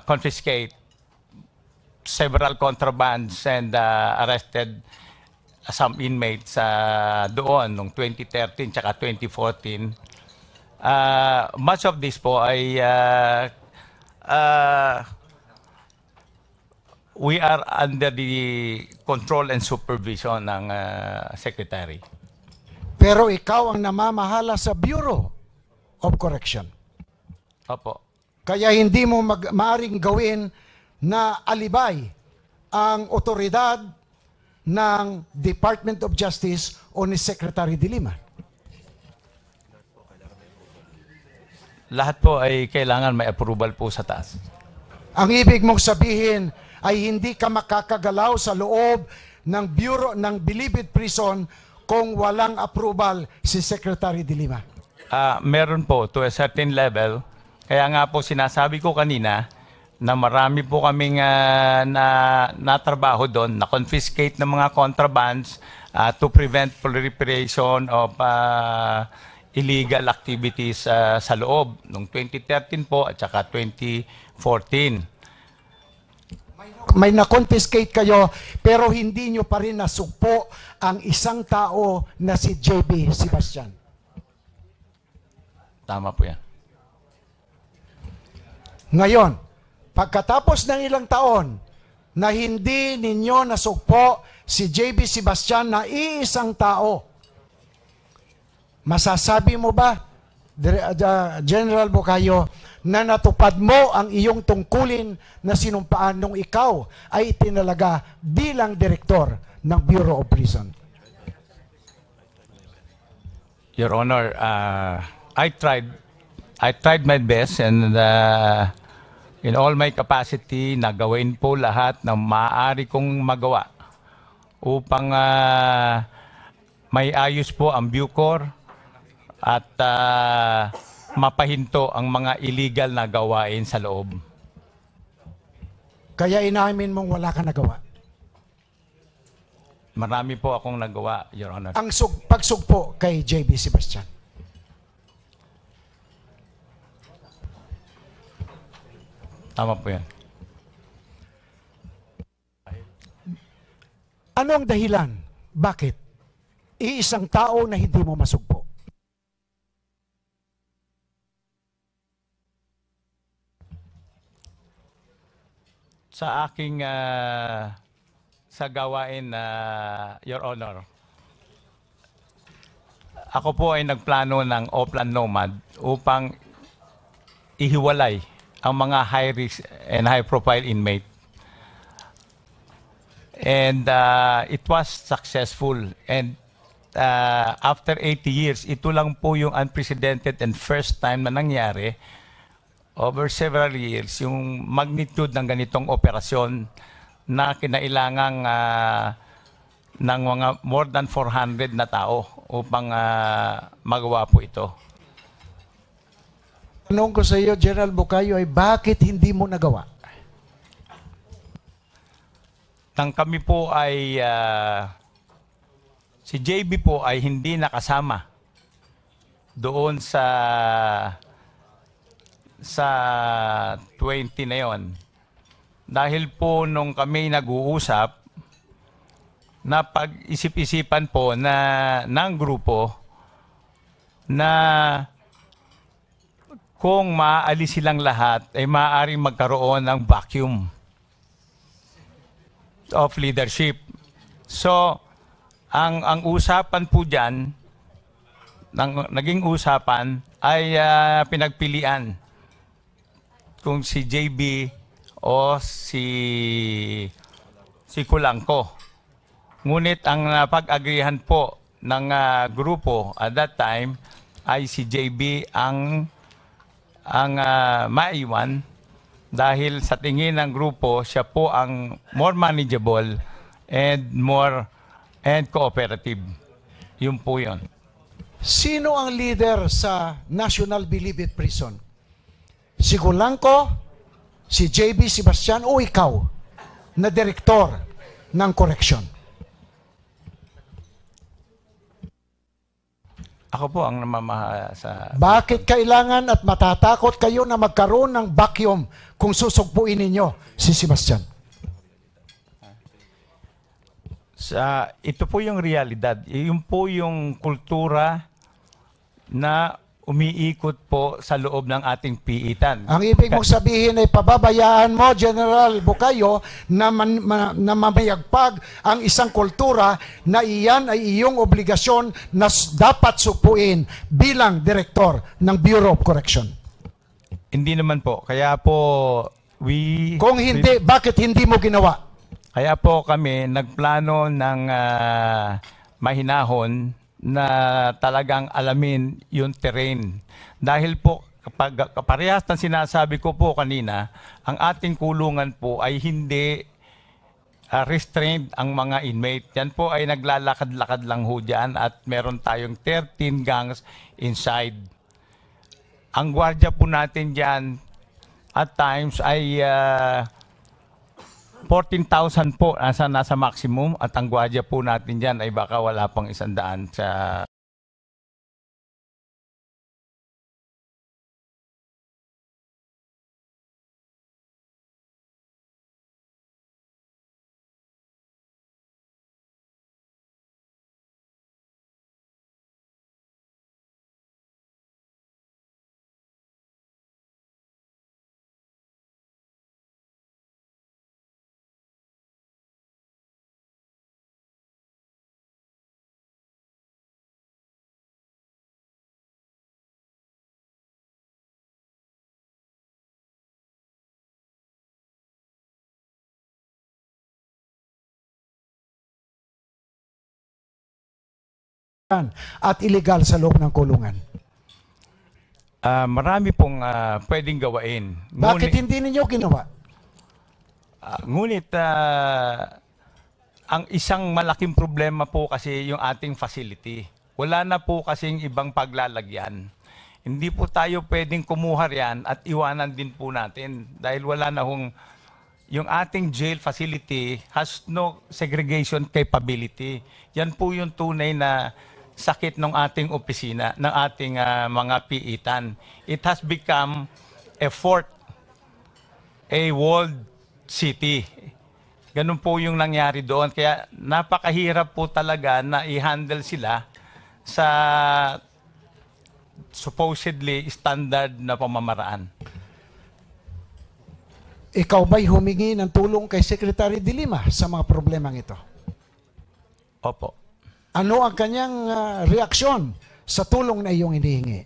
confiscate several contrabands and arrested some inmates doon noong 2013 tsaka 2014. Much of this po ay we are under the control and supervision ng Secretary. Pero ikaw ang namamahala sa Bureau of Correction. Opo. Kaya hindi mo maaring gawin na alibay ang otoridad ng Department of Justice o ni Secretary de Lima. Lahat po ay kailangan may approval po sa taas. Ang ibig mong sabihin ay hindi ka makakagalaw sa loob ng Bureau ng Bilibid Prison kung walang approval si Secretary de Lima. Meron po to a certain level. Kaya nga po sinasabi ko kanina na marami po kaming natrabaho doon, na confiscate ng mga contrabands to prevent proliferation of illegal activities sa loob noong 2013 po at saka 2014. May na-confiscate kayo pero hindi nyo pa rin nasugpo ang isang tao na si JB Sebastian. Tama po yan. Ngayon, pagkatapos ng ilang taon na hindi ninyo nasugpo si JB Sebastian na iisang tao, masasabi mo ba, General Bukayo, na natupad mo ang iyong tungkulin na sinumpaan nung ikaw ay itinalaga bilang direktor ng Bureau of Prison? Your Honor, I tried my best and in all my capacity, nagawin po lahat ng maaari kong magawa upang may ayos po ang Bucor at mapahinto ang mga illegal na gawain sa loob. Kaya inamin mong wala ka nagawa? Marami po akong nagawa, Your Honor. Ang pagsugpo kay JB Sebastian. Tama po yan. Ano ang dahilan? Bakit? Iisang tao na hindi mo masugpo. Sa aking sa gawain, Your Honor, ako po ay nagplano ng Oplan Nomad upang ihiwalay ang mga high-risk and high-profile inmate. And it was successful. And after 80 years, ito lang po yung unprecedented and first time na nangyari over several years, yung magnitude ng ganitong operasyon na kinailangang ng mga more than 400 na tao upang magawa po ito. Tanong ko sa iyo, General Bukayo, ay bakit hindi mo nagawa? Nang kami po ay, si JB po ay hindi nakasama doon sa 20 na yon. Dahil po nung kami nag-uusap, na pag-isip-isipan po ng grupo na kung maaalis silang lahat, ay maaaring magkaroon ng vacuum of leadership. So, ang usapan po dyan, naging usapan, ay pinagpilian kung si JB o si Kulangko. Ngunit ang pag-agrihan po ng grupo at that time ay si JB ang maiwan dahil sa tingin ng grupo siya po ang more manageable and cooperative. Yun po yun. Sino ang leader sa National Bilibid Prison? Si Kulangko, si JB Sebastian o ikaw na direktor ng correction? Ako po ang namamahala sa... Bakit kailangan at matatakot kayo na magkaroon ng vacuum kung susugpuin ninyo si Sebastian? Ito po yung realidad. Yung po yung kultura na umiikot po sa loob ng ating piitan. Ang ibig mong sabihin ay pababayaan mo, General Bukayo, na mamayagpag ang isang kultura na iyan ay iyong obligasyon na dapat supuin bilang direktor ng Bureau of Correction. Hindi naman po. Kaya po, Kung hindi, bakit hindi mo ginawa? Kaya po kami nagplano ng mahinahon na talagang alamin yung terrain. Dahil po, kapag parehas ng sinasabi ko po kanina, ang ating kulungan po ay hindi restrained ang mga inmate. Yan po ay naglalakad-lakad lang ho dyan at meron tayong 13 gangs inside. Ang gwardiya po natin dyan at times ay 14,000 po nasa maximum at ang gwardiya po natin dyan ay baka wala pang 100 sa... At illegal sa loob ng kulungan. marami pong pwedeng gawain. Bakit hindi ninyo ginawa? Ngunit ang isang malaking problema po kasi yung ating facility. Wala na po kasing ibang paglalagyan. Hindi po tayo pwedeng kumuha riyan at iwanan din po natin dahil wala na hong yung ating jail facility has no segregation capability. Yan po yung tunay na sakit ng ating opisina, ng ating mga piitan. It has become a fort, a walled city. Ganun po yung nangyari doon. Kaya napakahirap po talaga na i-handle sila sa supposedly standard na pamamaraan. Ikaw ba'y humingi ng tulong kay Secretary de Lima sa mga problemang ito? Opo. Ano ang kanyang reaksyon sa tulong na iyong hinihingi?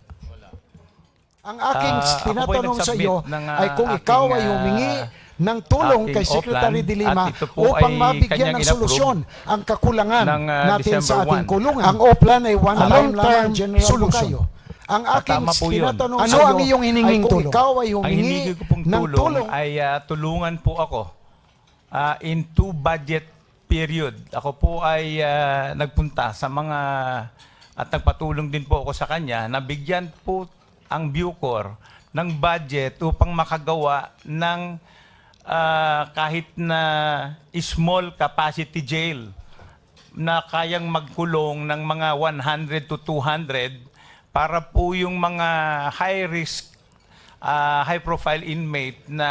Ang aking tinatanong sa iyo ay kung ikaw ay humingi ng tulong kay Secretary de Lima upang mabigyan ng solusyon ang kakulangan natin sa ating kulungan. Ang OPLAN ay one time lamang solution. Ang aking tinatanong sa iyo, ano ang iyong hininging tulong? Ikaw ay humingi ng tulong ay tulungan po ako in 2 budget period. Ako po ay nagpunta sa mga at nagpatulong din po ako sa kanya na bigyan po ang Bucor ng budget upang makagawa ng kahit na small capacity jail na kayang magkulong ng mga 100 to 200 para po yung mga high risk, high profile inmate na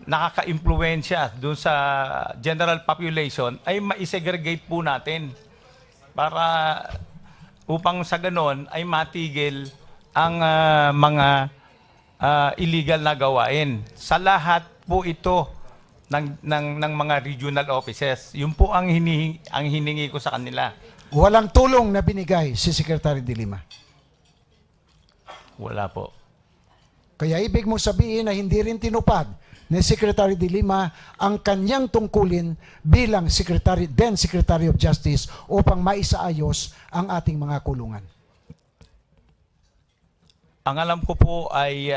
nakaka-impluwensya doon sa general population ay ma-segregate po natin para upang sa ganon ay matigil ang mga illegal na gawain. Sa lahat po ito ng mga regional offices. Yun po ang hiningi ko sa kanila. Walang tulong na binigay si Secretary de Lima. Wala po. Kaya ibig mong sabihin na hindi rin tinupad ni Secretary de Lima ang kanyang tungkulin bilang Secretary of Justice upang maisaayos ang ating mga kulungan. Ang alam ko po ay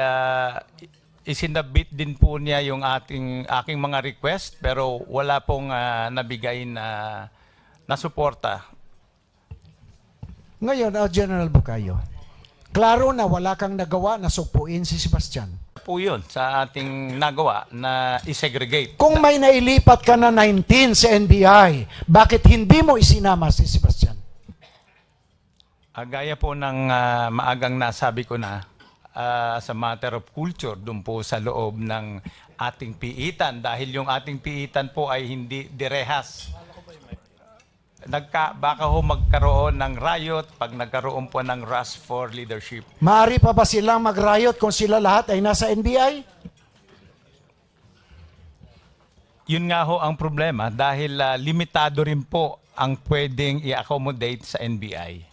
isinabit din po niya yung aking mga request pero wala pong nabigay na suporta. Ngayon, General Bukayo, klaro na wala kang nagawa na sugpuin si Sebastian. Po yun sa ating nagawa na isegregate. Kung may nailipat ka na 19 sa NBI, bakit hindi mo isinama si Sebastian? Gaya po ng maagang nasabi ko na, sa matter of culture, dun po sa loob ng ating piitan. Dahil yung ating piitan po ay hindi direhas. Baka ho magkaroon ng riot pag nagkaroon po ng rush for leadership. Maaari pa ba silang mag-riot kung sila lahat ay nasa NBI? Yun nga ho ang problema dahil limitado rin po ang pwedeng i-accommodate sa NBI.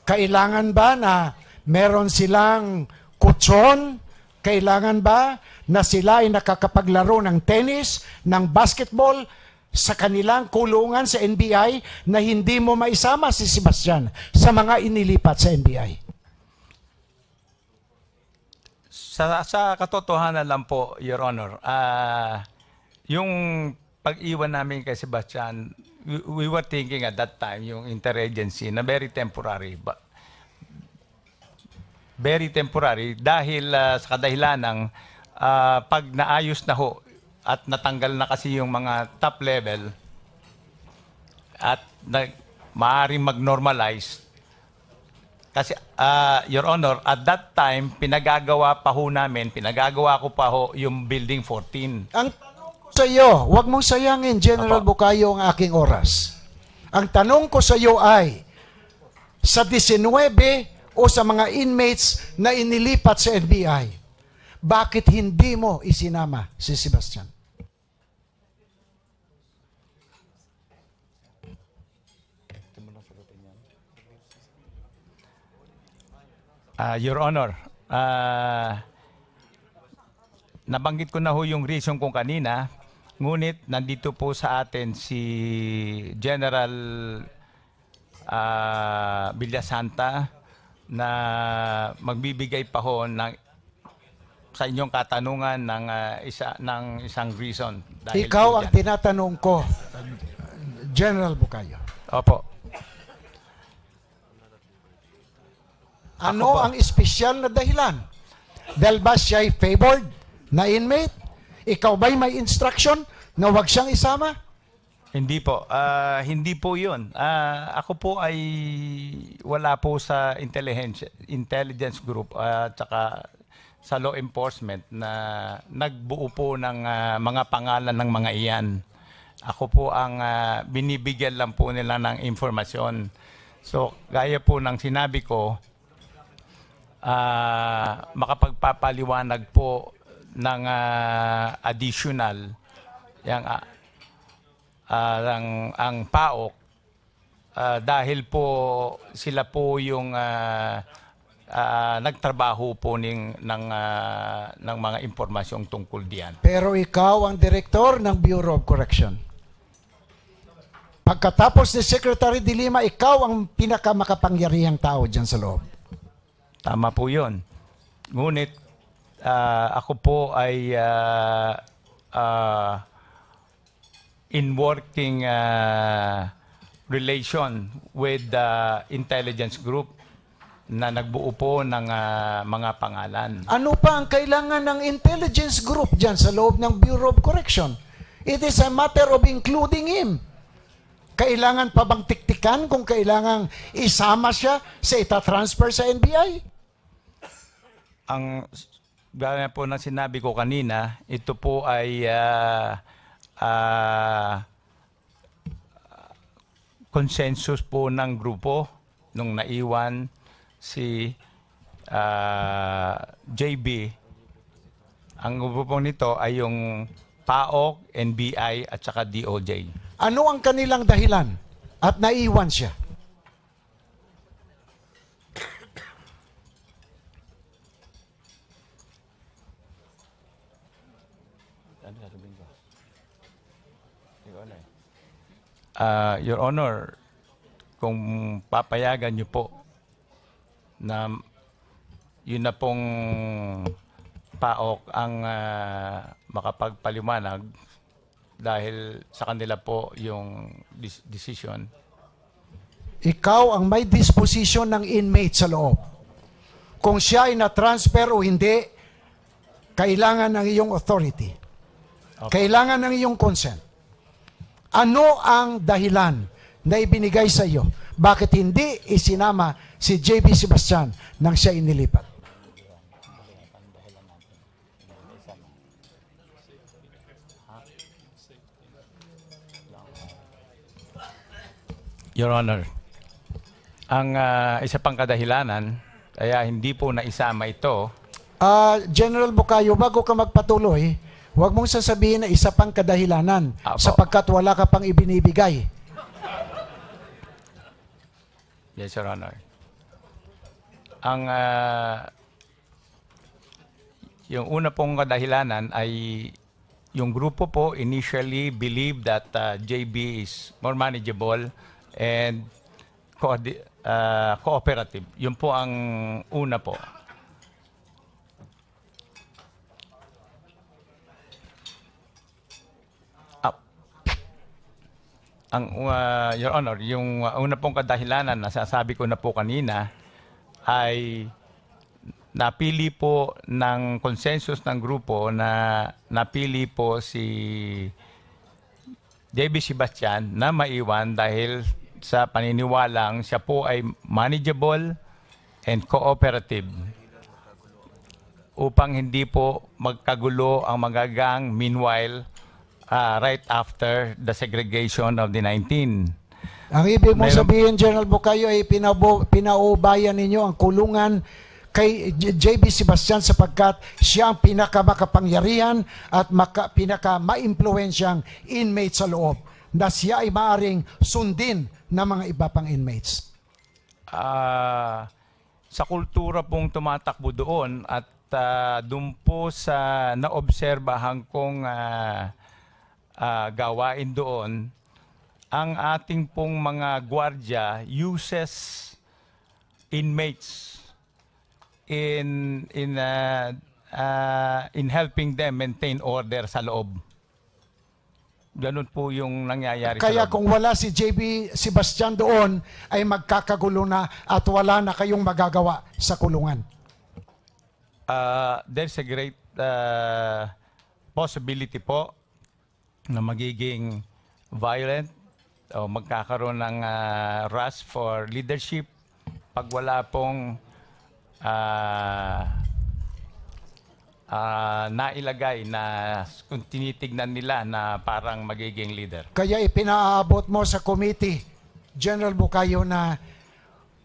Kailangan ba na meron silang kutsyon? Kailangan ba na sila ay nakakapaglaro ng tennis, ng basketball sa kanilang kulungan sa NBI na hindi mo maisama si Sebastian sa mga inilipat sa NBI? Sa katotohanan lang po, Your Honor, yung pag-iwan namin kay Sebastian, we were thinking at that time, yung interagency, na very temporary. Very temporary dahil sa kadahilan ng pag naayos na ho at natanggal na kasi yung mga top level at maaaring mag-normalize. Kasi, Your Honor, at that time, pinagagawa ko pa ho yung Building 14. Ang tanong ko sa iyo, huwag mong sayangin, General Apo. Bukayo, ang aking oras. Ang tanong ko sa iyo ay, sa 19 o sa mga inmates na inilipat sa NBI, bakit hindi mo isinama si Sebastian? Your Honor, nabanggit ko na ho yung reason kung kanina, ngunit nandito po sa atin si General Villasanta na magbibigay pa ho sa inyong katanungan ng isang reason. Dahil Ikaw po ang dyan. tinatanong ko, General Bukayo. Opo. Ano Ako ba? ang espesyal na dahilan? Dahil ba siya ay favored na inmate? Ikaw ba'y may instruction na huwag siyang isama? Hindi po. Hindi po yun. Ako po ay wala po sa intelligence group at saka sa law enforcement na nagbuo po ng mga pangalan ng mga iyan. Ako po ang binibigyan lang po nila ng informasyon. So, gaya po ng sinabi ko, makapagpapaliwanag po ng additional yang ang PAOK dahil po sila po yung nagtrabaho po ng mga impormasyong tungkol diyan. Pero ikaw ang direktor ng Bureau of Correction. Pagkatapos ni Secretary De Lima, ikaw ang pinakamakapangyarihang tao dyan sa loob. Tama po yun. Ngunit ako po ay in working relation with the intelligence group na nagbuo po ng mga pangalan. Ano pa ang kailangan ng intelligence group dyan sa loob ng Bureau of Correction? It is a matter of including him. Kailangan pa bang tiktikan kung kailangan isama siya sa itatransfer sa NBI? Ang gaya po ng sinabi ko kanina, ito po ay consensus po ng grupo nung naiwan si JB. Ang grupo nito ay yung PAOK, NBI at saka DOJ. Ano ang kanilang dahilan at naiwan siya? Your Honor, kung papayagan niyo po na yun na pong PAOK ang makapagpaliwanag dahil sa kanila po yung decision. Ikaw ang may disposition ng inmate sa loob. Kung siya ay na-transfer o hindi, kailangan ng iyong authority. Okay. Kailangan ng iyong consent. Ano ang dahilan na ibinigay sa iyo bakit hindi isinama si JB Sebastian nang siya inilipat? Your Honor, ang isa pang kadahilanan kaya hindi po naisama ito. General Bukayo, bago ka magpatuloy, huwag mong sasabihin na isa pang kadahilanan Apo. sapagkat wala ka pang ibinibigay. Yes, Your Honor. Ang yung una pong kadahilanan ay yung grupo po initially believed that JB is more manageable and cooperative. Yun po ang una po. Your Honor, yung una pong kadahilanan na sasabi ko na po kanina ay napili po ng consensus ng grupo na napili po si JB Sebastian na maiwan dahil sa paniniwalang siya po ay manageable and cooperative upang hindi po magkagulo ang magagang meanwhile right after the segregation of the 19. Ang ibig mong Meron- sabihin, General Bukayo, ay pinaubayan ninyo ang kulungan kay JB Sebastian sapagkat siya ang pinakamakapangyarihan at pinaka-maimpluwensyang inmate sa loob na siya ay maaring sundin ng mga iba pang inmates. Sa kultura pong tumatakbo doon at doon po sa naobserbahan kong gawain doon, ang ating pong mga gwardya uses inmates in helping them maintain order sa loob. Ganun po yung nangyayari Kaya sa loob. kung wala si JB Sebastian doon, ay magkakagulo na at wala na kayong magagawa sa kulungan. There's a great possibility po na magiging violent o magkakaroon ng rush for leadership pag wala pong nailagay na kung tinitignan nila na parang magiging leader. Kaya ipinaabot mo sa committee, General Bukayo, na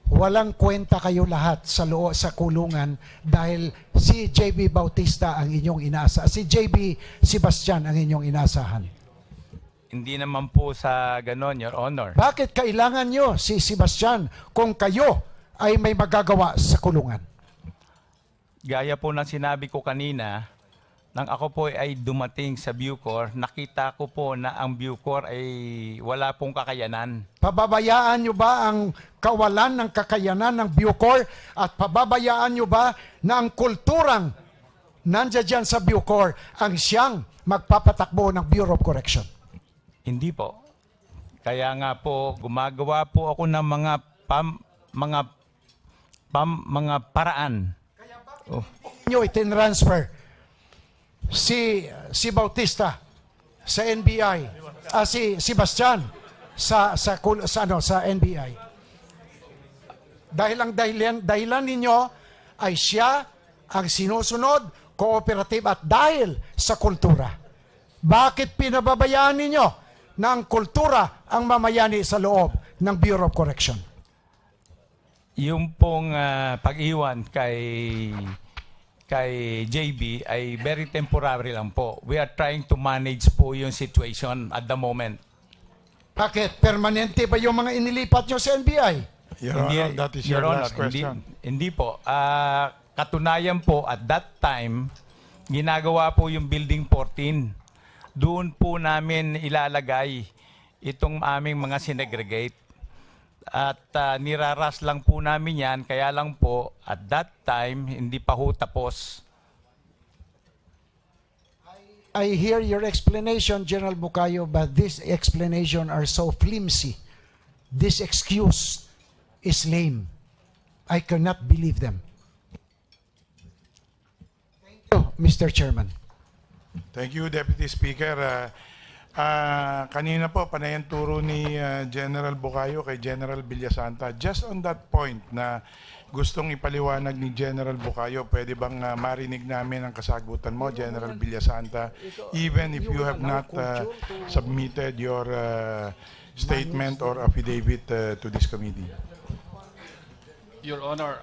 walang kwenta kayo lahat sa sa kulungan dahil si JB Bautista ang inyong inasa, si JB Sebastian ang inyong inasahan. Hindi naman po sa ganon, Your Honor. Bakit kailangan nyo si Sebastian kung kayo ay may magagawa sa kulungan? Gaya po ng sinabi ko kanina, nang ako po ay dumating sa Bucor, nakita ko po na ang Bucor ay wala pong kakayanan. Pababayaan nyo ba ang kawalan ng kakayanan ng Bucor at pababayaan nyo ba na ang kulturang nandiyan dyan sa Bucor ang siyang magpapatakbo ng Bureau of Correction? Hindi po. Kaya nga po, gumagawa po ako ng mga paraan. Oh. Nyo itinransfer si Bautista sa NBI, si Sebastian sa NBI. Dahil ang dahilan ninyo ay siya ang sinusunod, cooperative at dahil sa kultura. Bakit pinababayaan ninyo na ang kultura ang mamayani sa loob ng Bureau of Correction? Yung pong pag-iwan kay JB ay very temporary lang po. We are trying to manage po yung situation at the moment. Bakit? Permanente ba yung mga inilipat nyo sa NBI? Your Honor, that is your last question. Hindi po. Katunayan po, at that time, ginagawa po yung Building 14. Doon po namin ilalagay itong aming mga sinegregate. At niraras lang po namin yan, kaya lang po, at that time, hindi pa ho tapos. I hear your explanation, General Bukayo, but this explanation are so flimsy. This excuse is lame. I cannot believe them. Thank you, Mr. Chairman. Thank you, Deputy Speaker. Kanina po, panay ang turo ni General Bukayo kay General Villasanta. Just on that point na gustong ipaliwanag ni General Bukayo, pwede bang marinig namin ang kasagutan mo, General Villasanta, even if you have not submitted your statement or affidavit to this committee? Your Honor,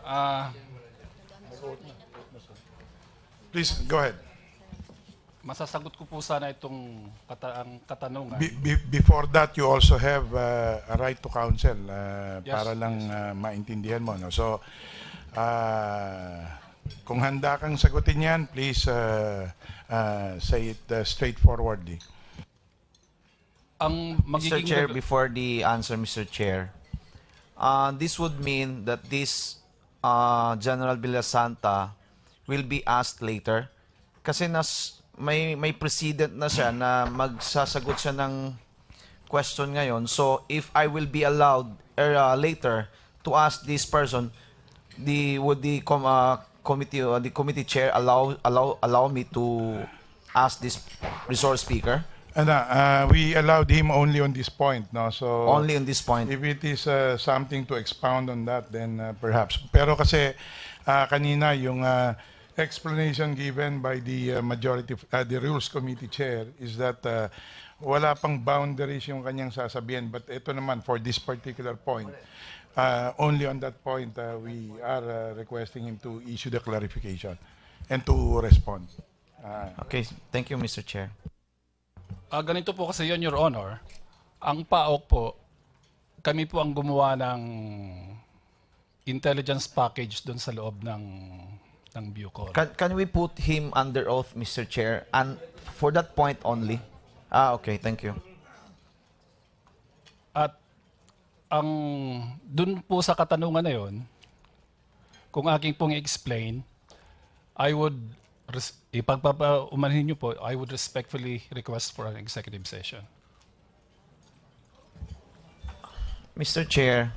Please, go ahead. masasagot ko po sana itong ang katanungan. Before that, you also have a right to counsel Yes, para lang maintindihan mo. No? So, kung handa kang sagutin yan, please say it straightforwardly. Ang Mr. magiging Chair, before the answer, Mr. Chair, this would mean that this General Villasanta will be asked later kasi may precedent na siya na magsasagot siya ng question ngayon. So if I will be allowed later to ask this person, the committee chair allow me to ask this resource speaker? And we allowed him only on this point, no? So Only on this point. if it is something to expound on that, then perhaps. Pero kasi kanina yung explanation given by the majority, the Rules Committee Chair is that wala pang boundaries yung kanyang sasabihin. But ito naman, for this particular point, only on that point, we are requesting him to issue the clarification and to respond. Okay, thank you, Mr. Chair. ganito po kasi yun, Your Honor. Ang PAOK po, kami po ang gumawa ng intelligence package doon sa loob ng Bucor. Can we put him under oath, Mr. Chair? And for that point only? Okay, thank you. At ang dun po sa katanungan na yon, kung aking pong i-explain, I would, ipagpapaumanhin niyo po, I would respectfully request for an executive session. Mr. Chair,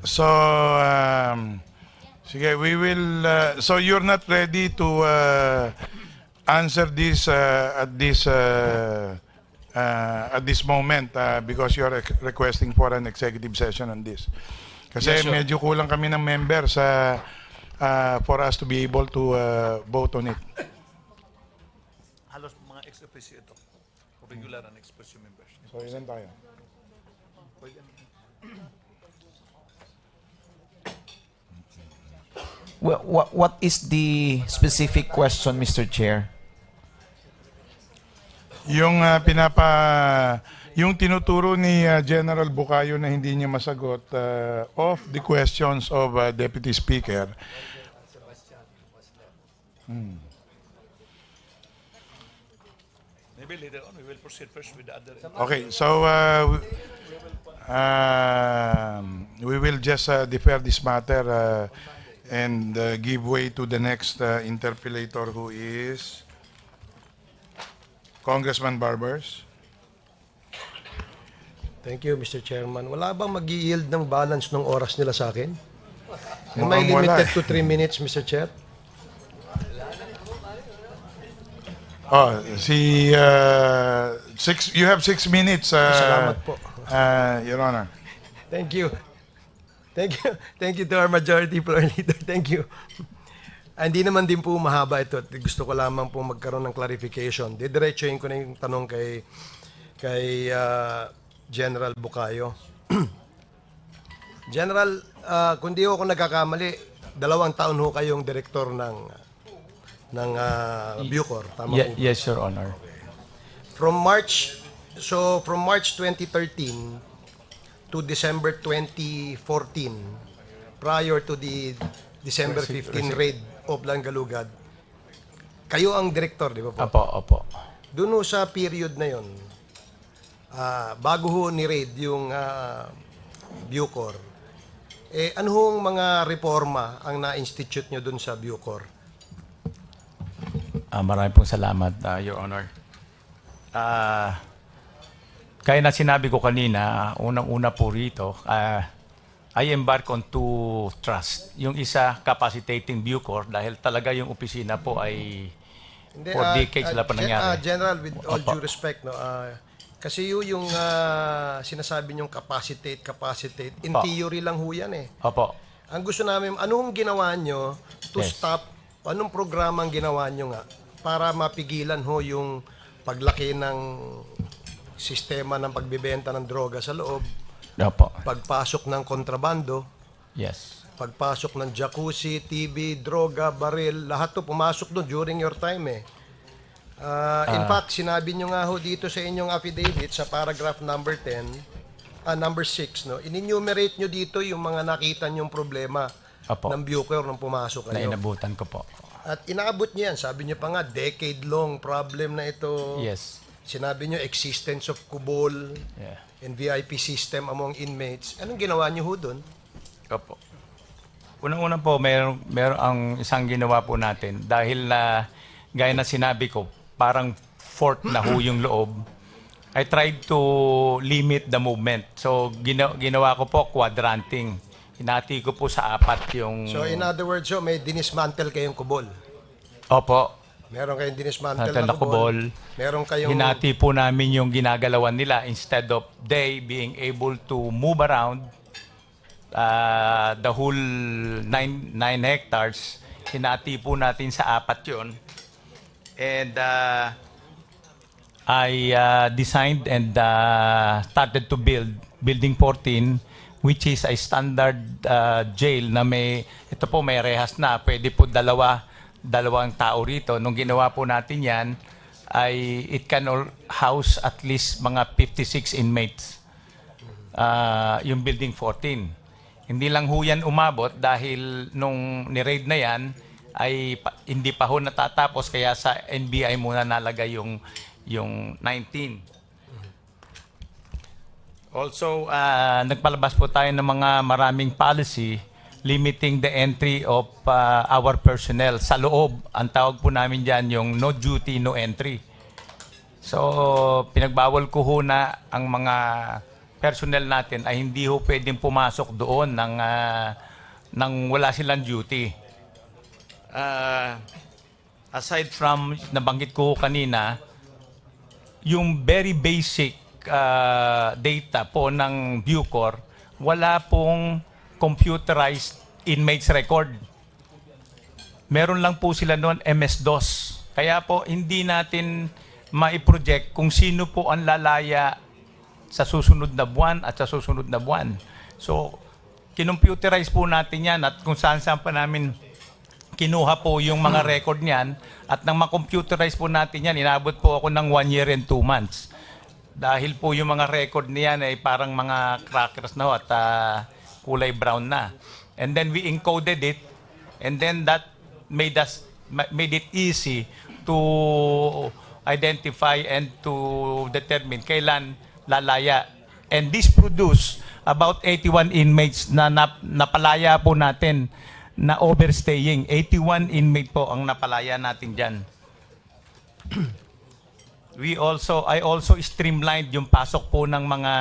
So, sige, we will, so you're not ready to answer this at this moment because you're requesting for an executive session on this. Kasi Yes, sir. medyo kulang kami ng members for us to be able to vote on it. Halos mga ex-officio ito. Regular and ex-officio members. So, ilan tayo? what is the specific question, Mr. Chair? Yung yung tinuturo ni General Bukayo na hindi niya masagot of the questions of Deputy Speaker. Maybe later on we will proceed first with the other. Okay, so we will just defer this matter and give way to the next interpellator, who is Congressman Barbers. Thank you, Mr. Chairman. Wala bang mag-yield ng balance ng oras nila sa akin? Am I Mukhang wala limited to 3 minutes, Mr. Chair? Oh, you have 6 minutes, Salamat po. Your Honor. Thank you. Thank you. Thank you to our majority floor leader. Thank you. Hindi naman din po mahaba ito. Gusto ko lamang po magkaroon ng clarification. Didiretsuhin ko na yung tanong kay General Bukayo. General, kung di ako nagkakamali, 2 taon ho kayong direktor ng Bucor. Tama po? Yes, Your Honor. From March 2013 to December 2014, prior to the December 15 raid of Langalugad, kayo ang director, di ba po? Opo. Doon sa period na yon, bago ho ni raid yung Bucor, ano hong mga reforma ang na-institute nyo dun sa Bucor? Maraming pong salamat, Your Honor. Kaya na sinabi ko kanina, unang-una po rito, I embark on two trust. Yung isa, capacitating Bucor, dahil talaga yung opisina po ay for decades wala pa nangyari. General, with all Opo. due respect, no, kasi yung sinasabi nyong capacitate, in Opo. theory lang ho yan eh. Opo. Ang gusto namin, anong ginawa nyo to Yes. stop, anong programa ang ginawa nyo nga para mapigilan ho yung paglaki ng sistema ng pagbibenta ng droga sa loob, Opo. pagpasok ng kontrabando, Yes. pagpasok ng jacuzzi, TV, droga, baril, lahat to pumasok doon during your time eh. In fact, sinabi nyo nga ho dito sa inyong affidavit sa paragraph number 10, number 6, no, in-enumerate nyo dito yung mga nakita nyong problema Opo. ng Bucor nung pumasok Na kayo. inabutan ko po. At inaabot nyo yan, sabi nyo pa nga, decade-long problem na ito. Yes. Sinabi nyo, existence of kubol Yeah. and VIP system among inmates. Anong ginawa nyo ho doon? Opo. Unang-una po, meron ang isang ginawa po natin dahil na gaya na sinabi ko, parang fort na ho yung loob. I tried to limit the movement. So ginawa ko po quadranting. Hinati ko po sa 4 yung So in other words, may dinismantle kayong kubol. Opo. Meron kayong dinismantle Dismantle na na kubol. kubol. Meron kayong... Hinati po namin yung ginagalawan nila instead of they being able to move around the whole 9 hectares. Hinati po natin sa 4 yun. And I designed and started to build Building 14, which is a standard jail na ito po may rehas na. Pwede po dalawang tao rito. Nung ginawa po natin yan, it can house at least mga 56 inmates. Yung Building 14. Hindi lang ho yan umabot dahil nung ni-raid na yan, hindi pa ho natatapos kaya sa NBI muna nalagay yung 19. Also, nagpalabas po tayo ng mga maraming policy limiting the entry of our personnel sa loob. Ang tawag po namin dyan yung no duty, no entry. So, pinagbawal ko ho na ang mga personnel natin ay hindi ho pwedeng pumasok doon nang wala silang duty. Aside from, nabanggit ko kanina, yung very basic data po ng Bucor, wala pong computerized inmates record. Meron lang po sila noon MS-DOS. Kaya po hindi natin mai-project kung sino po ang lalaya sa susunod na buwan at sa susunod na buwan. So, kinomputerize po natin yan at kung saan-saan pa namin kinuha po yung mga record niyan at nang makomputerize po natin yan, inabot po ako ng 1 year and 2 months. Dahil po yung mga record niyan ay parang mga crackers na ho at kulay brown na. And then we encoded it and then that made it easy to identify and to determine kailan lalaya. And this produced about 81 inmates na napalaya po natin na overstaying. 81 inmate po ang napalaya natin dyan. I also streamlined yung pasok po ng mga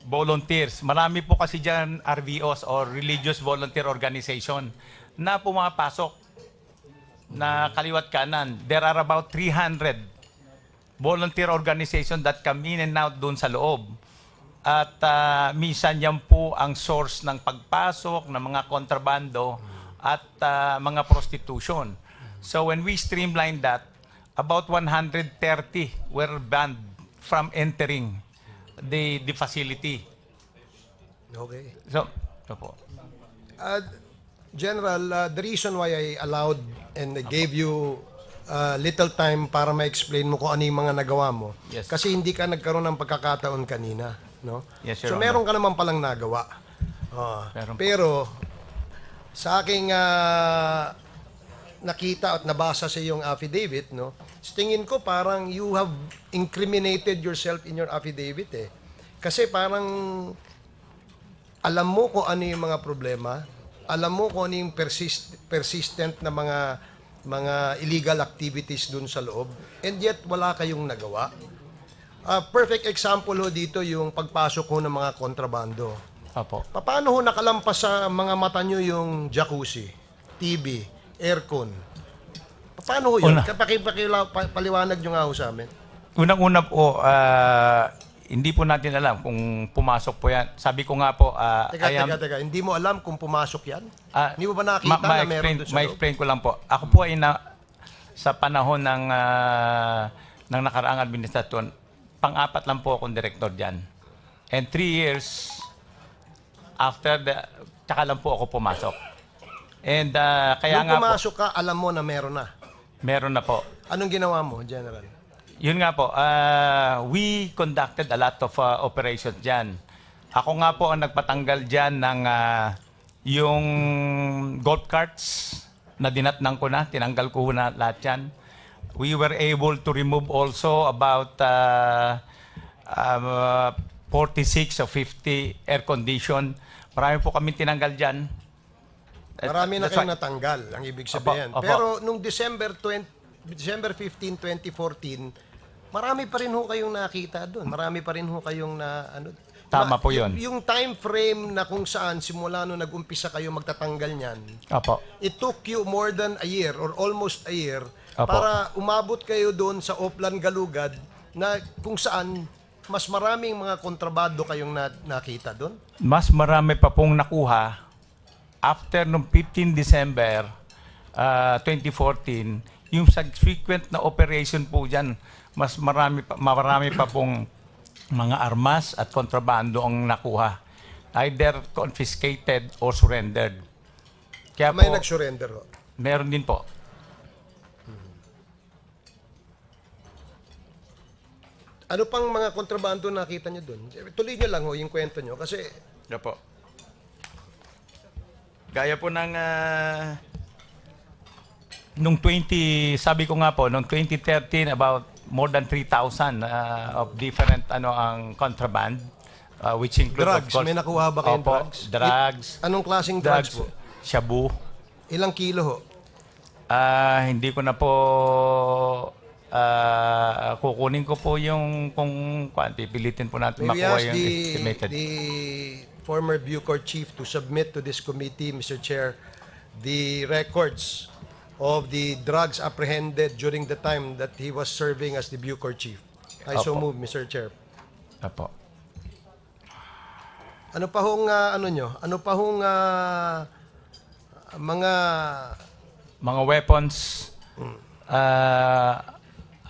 volunteers. Marami po kasi dyan RVOs or Religious Volunteer Organization na pumapasok na kaliwat kanan. There are about 300 volunteer organization that come in and out doon sa loob. At minsan yan po ang source ng pagpasok ng mga kontrabando at mga prostitution. So when we streamline that, about 130 were banned from entering the facility. Okay. So, ito po. General, the reason why I allowed and I gave you little time para ma-explain mo kung ano yung mga nagawa mo. Yes. Kasi hindi ka nagkaroon ng pagkakataon kanina. No? Yes, So Your Honor. meron ka naman palang nagawa. Meron po. Pero sa aking nakita at nabasa sa iyong affidavit, no, tingin ko parang you have incriminated yourself in your affidavit eh. Kasi parang alam mo kung ano yung mga problema, alam mo kung ano yung persistent na mga illegal activities dun sa loob, and yet wala kayong nagawa. Perfect example ho dito yung pagpasok ho ng mga kontrabando. Opo. Paano ho nakalampas sa mga mata nyo yung jacuzzi, TV, aircon? Paano ho yun? Una. Paliwanag nyo nga ho sa amin. Unang-una po, hindi po natin alam kung pumasok po yan. Sabi ko nga po, Teka. Hindi mo alam kung pumasok yan? Hindi mo ba nakita na meron doon sa loob? Ma-explain ko lang po. Ako po ay sa panahon ng nakaraang administrasyon, pang-apat lang po akong director dyan. And 3 years after tsaka lang po ako pumasok. And kaya Nung nga po, pumasok ka, alam mo na meron na. meron na po. Anong ginawa mo, General? Yun nga po, we conducted a lot of operations dyan. Ako nga po ang nagpatanggal dyan ng yung golf carts na dinatnang ko na, tinanggal ko na lahat yan. We were able to remove also about 46 or 50 air condition. Marami po kami tinanggal dyan. Marami na That's kayong why- natanggal, ang ibig sabihin. Opo. Pero nung December 15, 2014, marami pa rin ho kayong nakita doon. Marami pa rin ho kayong na ano. Tama po yun. Yung time frame na kung saan simula nung nag-umpisa kayo magtatanggal niyan, Opo. it took you more than a year or almost a year Opo. para umabot kayo doon sa Oplan Galugad na kung saan mas maraming mga kontrabando kayong nakita doon. Mas marami pa pong nakuha after nung 15 December 2014, yung subsequent na operation po dyan, mas marami pa pong mga armas at kontrabando ang nakuha. Either confiscated or surrendered. Kaya May po, nag-surrender ho. meron din po. Ano pang mga kontrabando nakita nyo doon? Tuloy nyo lang ho yung kwento nyo kasi Po. Gaya po ng nung sabi ko nga po, nung 2013 about more than 3,000 of different ang contraband which include drugs. of course, May nakuha ba kayong Opo, drugs? drugs. Anong klaseng drugs po? Shabu. Ilang kilo ho? Hindi ko na po kukunin ko po yung kung pipilitin po natin May we makuha ask yung estimated. the former Bucor chief to submit to this committee, Mr. Chair, the records of the drugs apprehended during the time that he was serving as the Bucor chief. I so Opo. move, Mr. Chair. Opo. Ano pa hong ano nyo? Ano pa hong Mga weapons,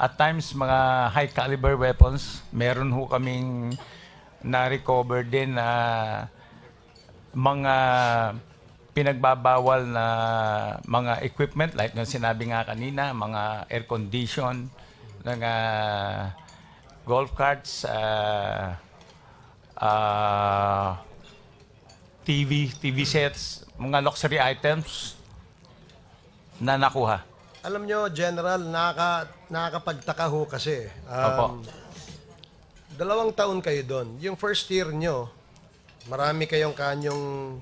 at times mga high caliber weapons, meron ho kaming na-recover din na mga pinagbabawal na mga equipment like yung sinabi nga kanina, mga air condition, mga golf carts, TV sets, mga luxury items na nakuha. alam nyo, General, nakakapagtaka ho kasi. Opo. 2 taon kayo doon. Yung first year nyo, marami kayong kanyong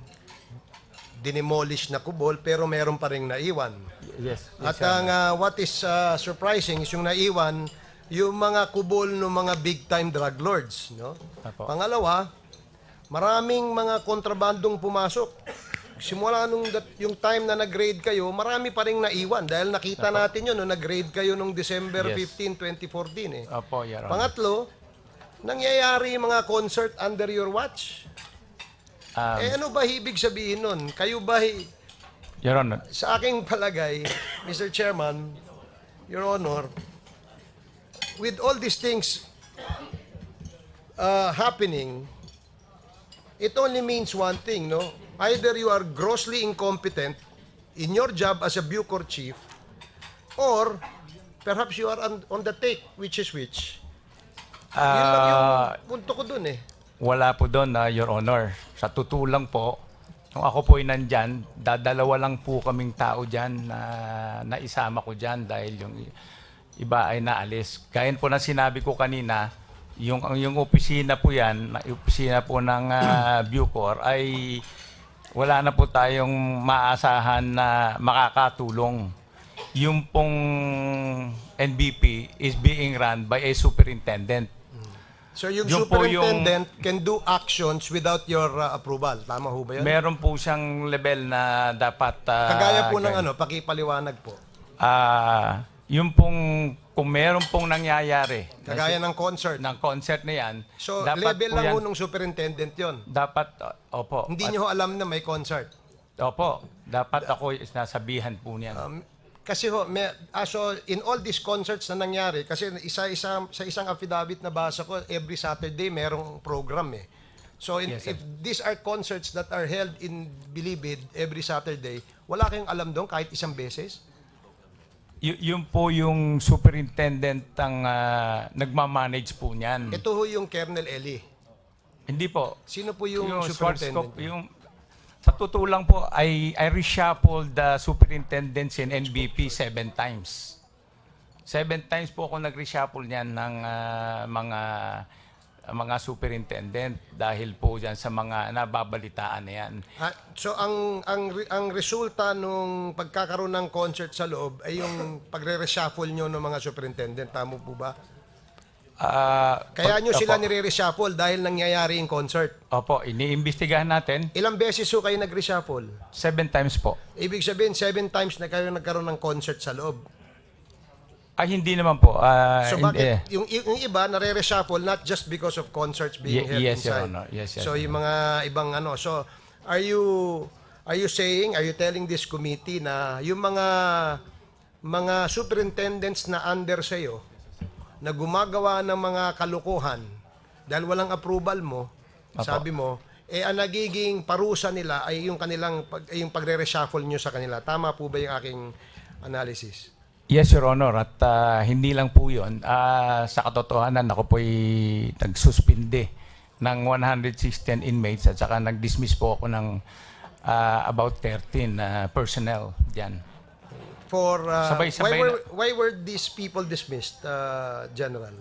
dinimolish na kubol, pero meron pa rin naiwan. Yes. At ang what is surprising is yung naiwan, yung mga kubol ng mga big-time drug lords. No? Opo. Pangalawa, maraming mga kontrabandong pumasok. Simula yung time na nag-grade kayo, marami pa rin naiwan dahil nakita natin yun nung nag-grade kayo nung December Yes. 15, 2014. Opo, Your Honor. Pangatlo, nangyayari yung mga concert under your watch. Ano ba ibig sabihin nun? Kayo ba, Your Honor. sa aking palagay, Mr. Chairman, Your Honor, with all these things happening, it only means one thing, no? Either you are grossly incompetent in your job as a Bucor chief, or perhaps you are on the take, which is which. Yun lang yung punto ko dun eh. Wala po doon, Your Honor. Sa totoo lang po, kung ako po ay nandyan, dadalawa lang po kaming tao dyan na naisama ko dyan dahil yung iba ay naalis. Gaya po na sinabi ko kanina, yung opisina po yan, opisina po ng Bucor ay wala na po tayong maasahan na makakatulong. Yung pong NBP is being run by a superintendent. So yung Yung po superintendent can do actions without your approval. Tama ho ba yun? Meron po siyang level na dapat Kagaya po ng ano, pakipaliwanag po. yung pong kung meron pong nangyayari Kagaya ng concert. ng concert na yan, So dapat level po lang yan, ho ng superintendent yon. dapat opo. Hindi nyo ho alam na may concert. Opo, dapat ako nasabihan po niyan. Kasi ho, so in all these concerts na nangyari, kasi sa isang affidavit na basa ko, every Saturday merong program eh. So Yes, sir. if these are concerts that are held in Bilibid every Saturday, wala kayong alam doon kahit isang beses? Yun po yung superintendent ang nagmamanage po niyan. Ito ho yung Colonel Eli. Hindi po. Sino po yung Schwarzkopf, superintendent? sa totoo lang po, I reshuffled the superintendents in NBP 7 times. 7 times po ako nag-reshuffle niyan ng mga superintendent dahil po diyan sa mga nababalitaan na yan. So ang resulta nung pagkakaroon ng concert sa loob ay yung pagre-reshuffle nyo ng mga superintendent. Tama po ba? Kaya nyo sila nire-reshuffle dahil nangyayari yung concert. Opo, iniimbestigahan natin. Ilang beses ho kayo nag-reshuffle? 7 times po. Ibig sabihin, 7 times na kayo nagkaroon ng concert sa loob. Ay, hindi naman po. So bakit yung iba nare-reshuffle not just because of concerts being held Yes, Your inside? Honor. Yes, yes, So yung mga ibang ano. So are you telling this committee na yung mga superintendents na under sa'yo na gumagawa ng mga kalukuhan dahil walang approval mo, sabi mo, ang nagiging parusa nila ay yung kanilang yung pagre-reshuffle nyo sa kanila. Tama po ba yung aking analysis? Yes, Your Honor. At hindi lang po yun. Sa katotohanan, ako po'y nagsuspinde ng 116 inmates at saka nag-dismiss po ako ng about 13 personnel dyan. Sabay-sabay why were these people dismissed, General?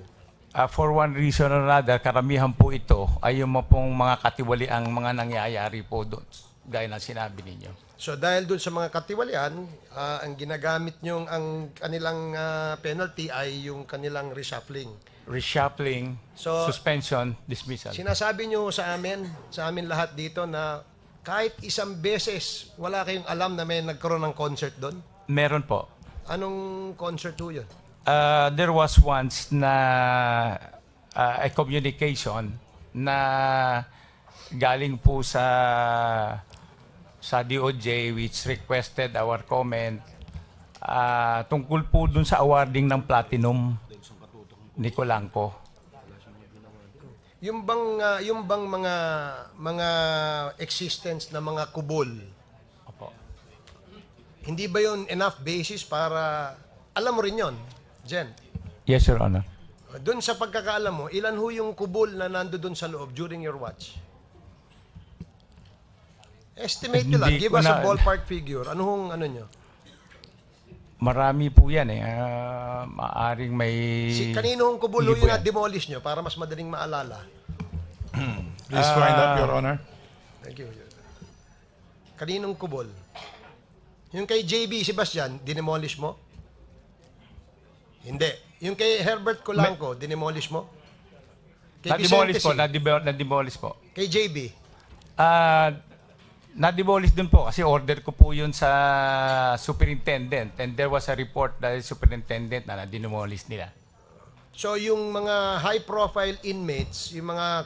For one reason or another, karamihan po ito ay yung pong mga katiwaliang mga nangyayari po doon, gaya na sinabi ninyo. So dahil dun sa mga katiwalian, ang ginagamit nyong ang kanilang penalty ay yung kanilang reshuffling. Reshuffling, So, suspension, dismissal. Sinasabi nyo sa amin lahat dito na kahit isang beses wala kayong alam na may nagkaroon ng concert doon? Meron po. Anong concert po yun? There was once na a communication na galing po sa DOJ which requested our comment tungkol po dun sa awarding ng platinum ni Colanco. Yung bang mga existence na mga kubol, Opo. hindi ba yun enough basis para alam mo rin yon, Jen? Yes, Your Honor. Doon sa pagkakaalam mo, ilan ho yung kubol na nando doon sa loob during your watch? Estimate nyo lang. Hindi Give ko us a na- ballpark figure. Ano nyo? Marami po yan eh. Maaring may... Kanino hong kubol ho Hindi po yung yan. na-demolish nyo para mas madaling maalala? Please wind up, Your Honor. Thank you. Kaninong kubol? Yung kay JB Sebastian, dinemolish mo? Hindi. Yung kay Herbert Colanco, dinemolish mo? Kay Na-demolish po. Vicente C. Na-demolish po. Kay JB? Na-demolish din po kasi order ko po yun sa superintendent and there was a report dahil superintendent na na-demolish nila. So yung mga high-profile inmates, yung mga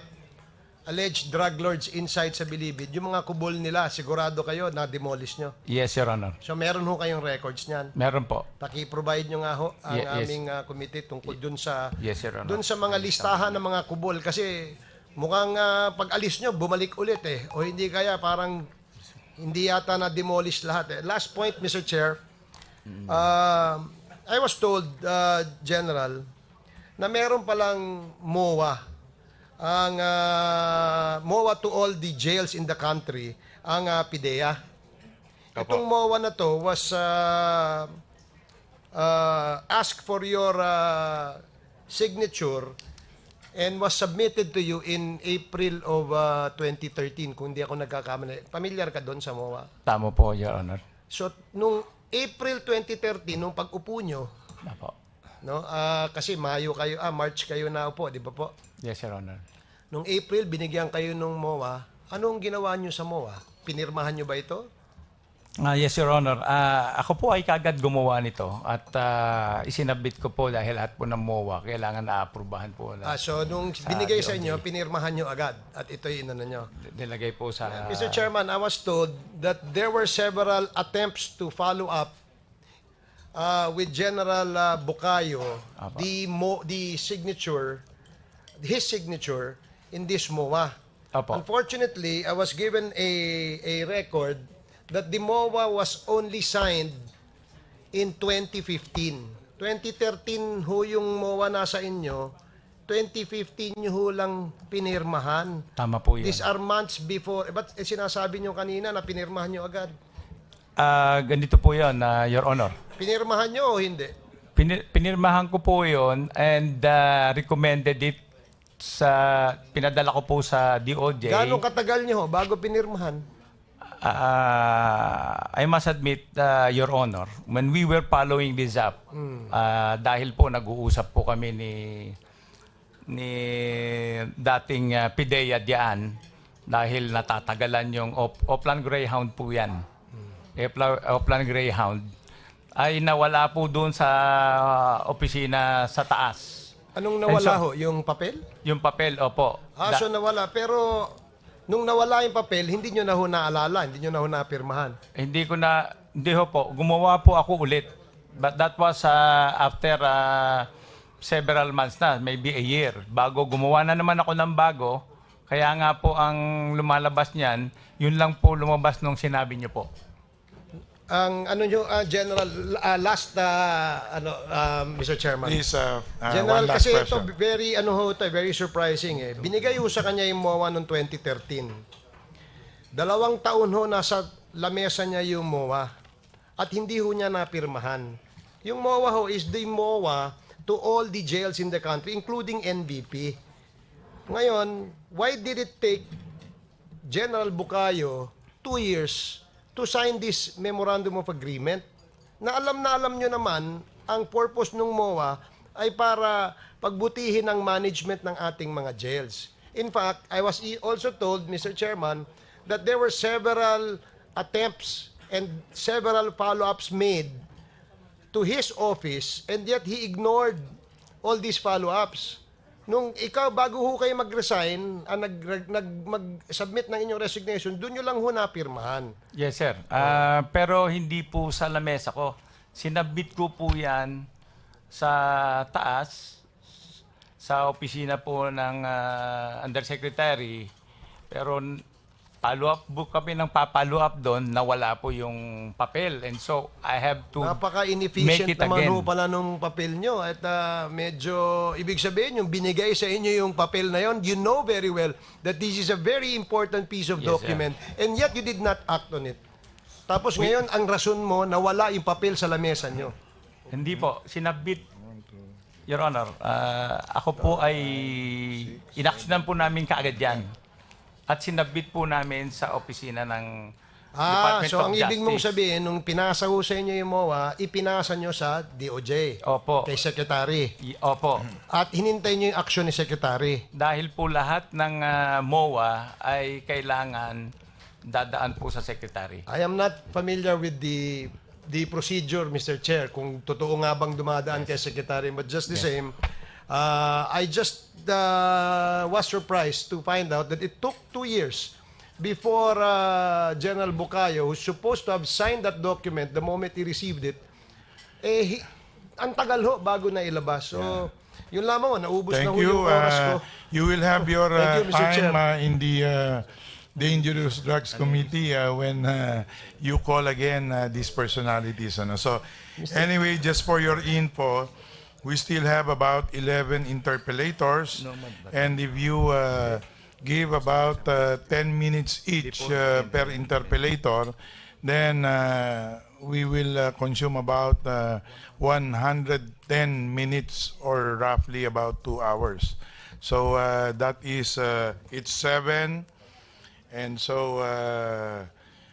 alleged drug lords inside sa Bilibid, yung mga kubol nila, sigurado kayo na-demolish nyo. Yes, Your Honor. So meron ho kayong records niyan. Meron po. Paki-provide nyo nga ho ang Yes. aming committee tungkol dun sa Yes, Your Honor. dun sa mga listahan ng mga kubol kasi mukhang pag alis nyo bumalik ulit eh o hindi kaya parang hindi yata na demolish lahat eh. Last point, Mr. Chair. I was told, General, na meron palang MOA ang MOA to all the jails in the country ang PIDEA. Itong MOA na to was asked for your signature and was submitted to you in April of 2013, kung hindi ako nagkakamali. Familiar ka doon sa MOA? Tama po, Your Honor. So, nung April 2013, nung pag-upo nyo, Apo. no, kasi March kayo na upo, di ba po? Yes, Your Honor. Nung April, binigyan kayo nung MOA. Anong ginawa nyo sa MOA? Pinirmahan nyo ba ito? Yes, Your Honor. Ako po ay kagad gumawa nito at isinabit ko po dahil lahat po ng MOA kailangan na-aprubahan po. So, nung binigay sa DOJ. inyo, pinirmahan nyo agad at ito'y inano nyo. Nilagay po sa... Mr. Chairman, I was told that there were several attempts to follow up with General Bukayo, Apa. his signature in this MOA. Opo. Unfortunately, I was given a record that the MOA was only signed in 2015. 2013 ho yung MOA nasa inyo, 2015 nyo ho lang pinirmahan. Tama po yun. These are months before. Ba't sinasabi nyo kanina na pinirmahan nyo agad? Ganito po yun, Your Honor. Pinirmahan nyo o hindi? Pinirmahan ko po yun and recommended it pinadala ko po sa DOJ. Gano'ng katagal nyo ho bago pinirmahan? I must admit, Your Honor, when we were following this up, dahil po nag-uusap po kami ni dating PIDEA diyan, dahil natatagalan yung Oplan Greyhound po yan. Oplan Greyhound ay nawala po doon sa opisina sa taas. Anong nawala ho? Yung papel? Yung papel, opo. So nawala. Pero nung nawala yung papel, hindi nyo na ho naalala, hindi nyo na ho napirmahan. Hindi ho po. Gumawa po ako ulit. But that was after several months na, maybe a year. Bago gumawa na naman ako ng bago, kaya nga po ang lumalabas niyan, yun lang po lumabas nung sinabi niyo po. Ang General, last, Mr. Chairman. Please, General, one last kasi question. ito very surprising eh. Binigay ho sa kanya yung MOA noong 2013. 2 taon ho nasa lamesa niya yung MOA at hindi ho niya napirmahan. Yung MOA ho is the MOA to all the jails in the country, including NBP. Ngayon, why did it take General Bukayo 2 years to sign this Memorandum of Agreement? Na alam nyo naman, ang purpose ng MOA ay para pagbutihin ang management ng ating mga jails. In fact, I was also told, Mr. Chairman, that there were several attempts and several follow-ups made to his office, and yet he ignored all these follow-ups. Nung ikaw, bago ho kayo mag-resign, mag-submit ng inyong resignation, doon nyo lang ho napirmahan. Yes, sir. Pero hindi po sa lamesa ko. Sinabit ko po yan sa taas, sa opisina po ng undersecretary. Pero follow-up book kami ng pa-follow-up doon, nawala po yung papel. And so, I have to make Napaka-inefficient it naman again. ho pala nung papel nyo. At medyo, ibig sabihin, yung binigay sa inyo yung papel na yon, you know very well that this is a very important piece of Yes, document. And yet, you did not act on it. Tapos ngayon, ang rason mo, nawala yung papel sa lamesa nyo. Hindi po. Sinabit, Your Honor, ako po ay inaksyonan po namin kaagad yan. At sinabit po namin sa opisina ng Department So of ang ibig mong Justice. sabihin, nung pinasa ho sa inyo yung MOA, ipinasa nyo sa DOJ. Opo. Kay Secretary. Opo. At hinintay nyo yung action ni Secretary. Dahil po lahat ng MOA ay kailangan dadaan po sa Secretary. I am not familiar with the procedure, Mr. Chair, kung totoo nga bang dumadaan kay Secretary. But just the same, I just was surprised to find out that it took 2 years before General Bukayo, who's supposed to have signed that document the moment he received it, ang tagal ho bago na ilabas. So, yun lamang, naubos na Thank ho you. yung oras ko. You will have your Thank you, Mr. Chair. time in the Dangerous Drugs Committee when you call again these personalities. So, anyway, just for your info, we still have about 11 interpellators, and if you give about 10 minutes each per interpellator, then we will consume about 110 minutes or roughly about 2 hours. So that is, it's 7. And so,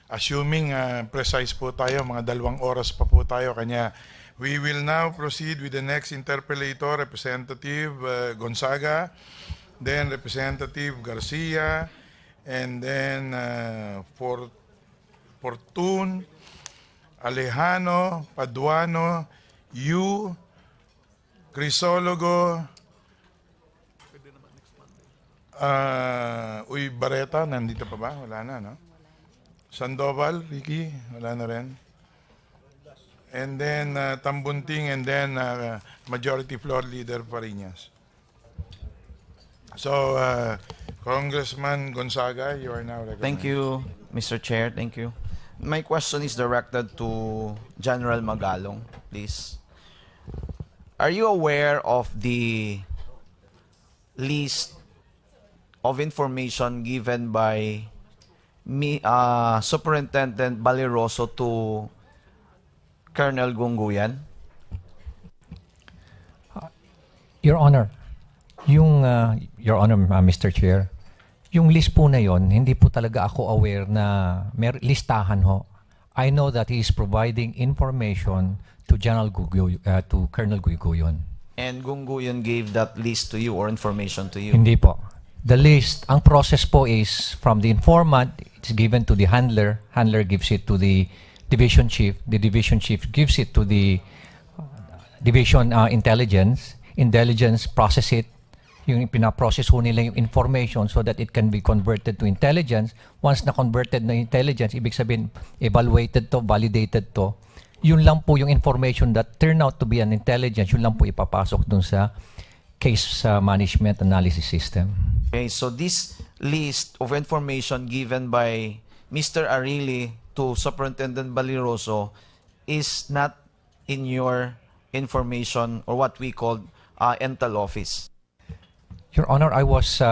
assuming precise po tayo, mga 2 oras pa po tayo, kanya we will now proceed with the next interpellator, Representative Gonzaga, then Representative Garcia, and then Fortun, Alejano, Paduano, Yu, Crisologo, Uy, Barreta, nandito pa ba? Wala na, no? Sandoval, Ricky, wala na rin. And then Tambunting, and then Majority Floor Leader Fariñas. So, Congressman Gonzaga, you are now recognized. Thank you, Mr. Chair. Thank you. My question is directed to General Magalong, please. Are you aware of the list of information given by Superintendent Baliroso to Colonel Gunguyan? Your Honor, Your Honor, Mr. Chair, yung list po na yon, hindi po talaga ako aware na may listahan ho. I know that he is providing information to to Colonel Gunguyan. And Gunguyan gave that list to you or information to you? Hindi po. The list, ang process po is from the informant, it's given to the handler. Handler gives it to the division chief. The division chief gives it to the division intelligence. Intelligence process it. Yung pinaprocess ho nila yung information so that it can be converted to intelligence. Once na converted na intelligence, ibig sabihin evaluated to, validated to. Yun lang po yung information that turn out to be an intelligence. Yun lang po ipapasok dun sa case management analysis system. Okay, so this list of information given by Mr. Arili to Superintendent Baliroso is not in your information or what we call Intel office. Your Honor, I was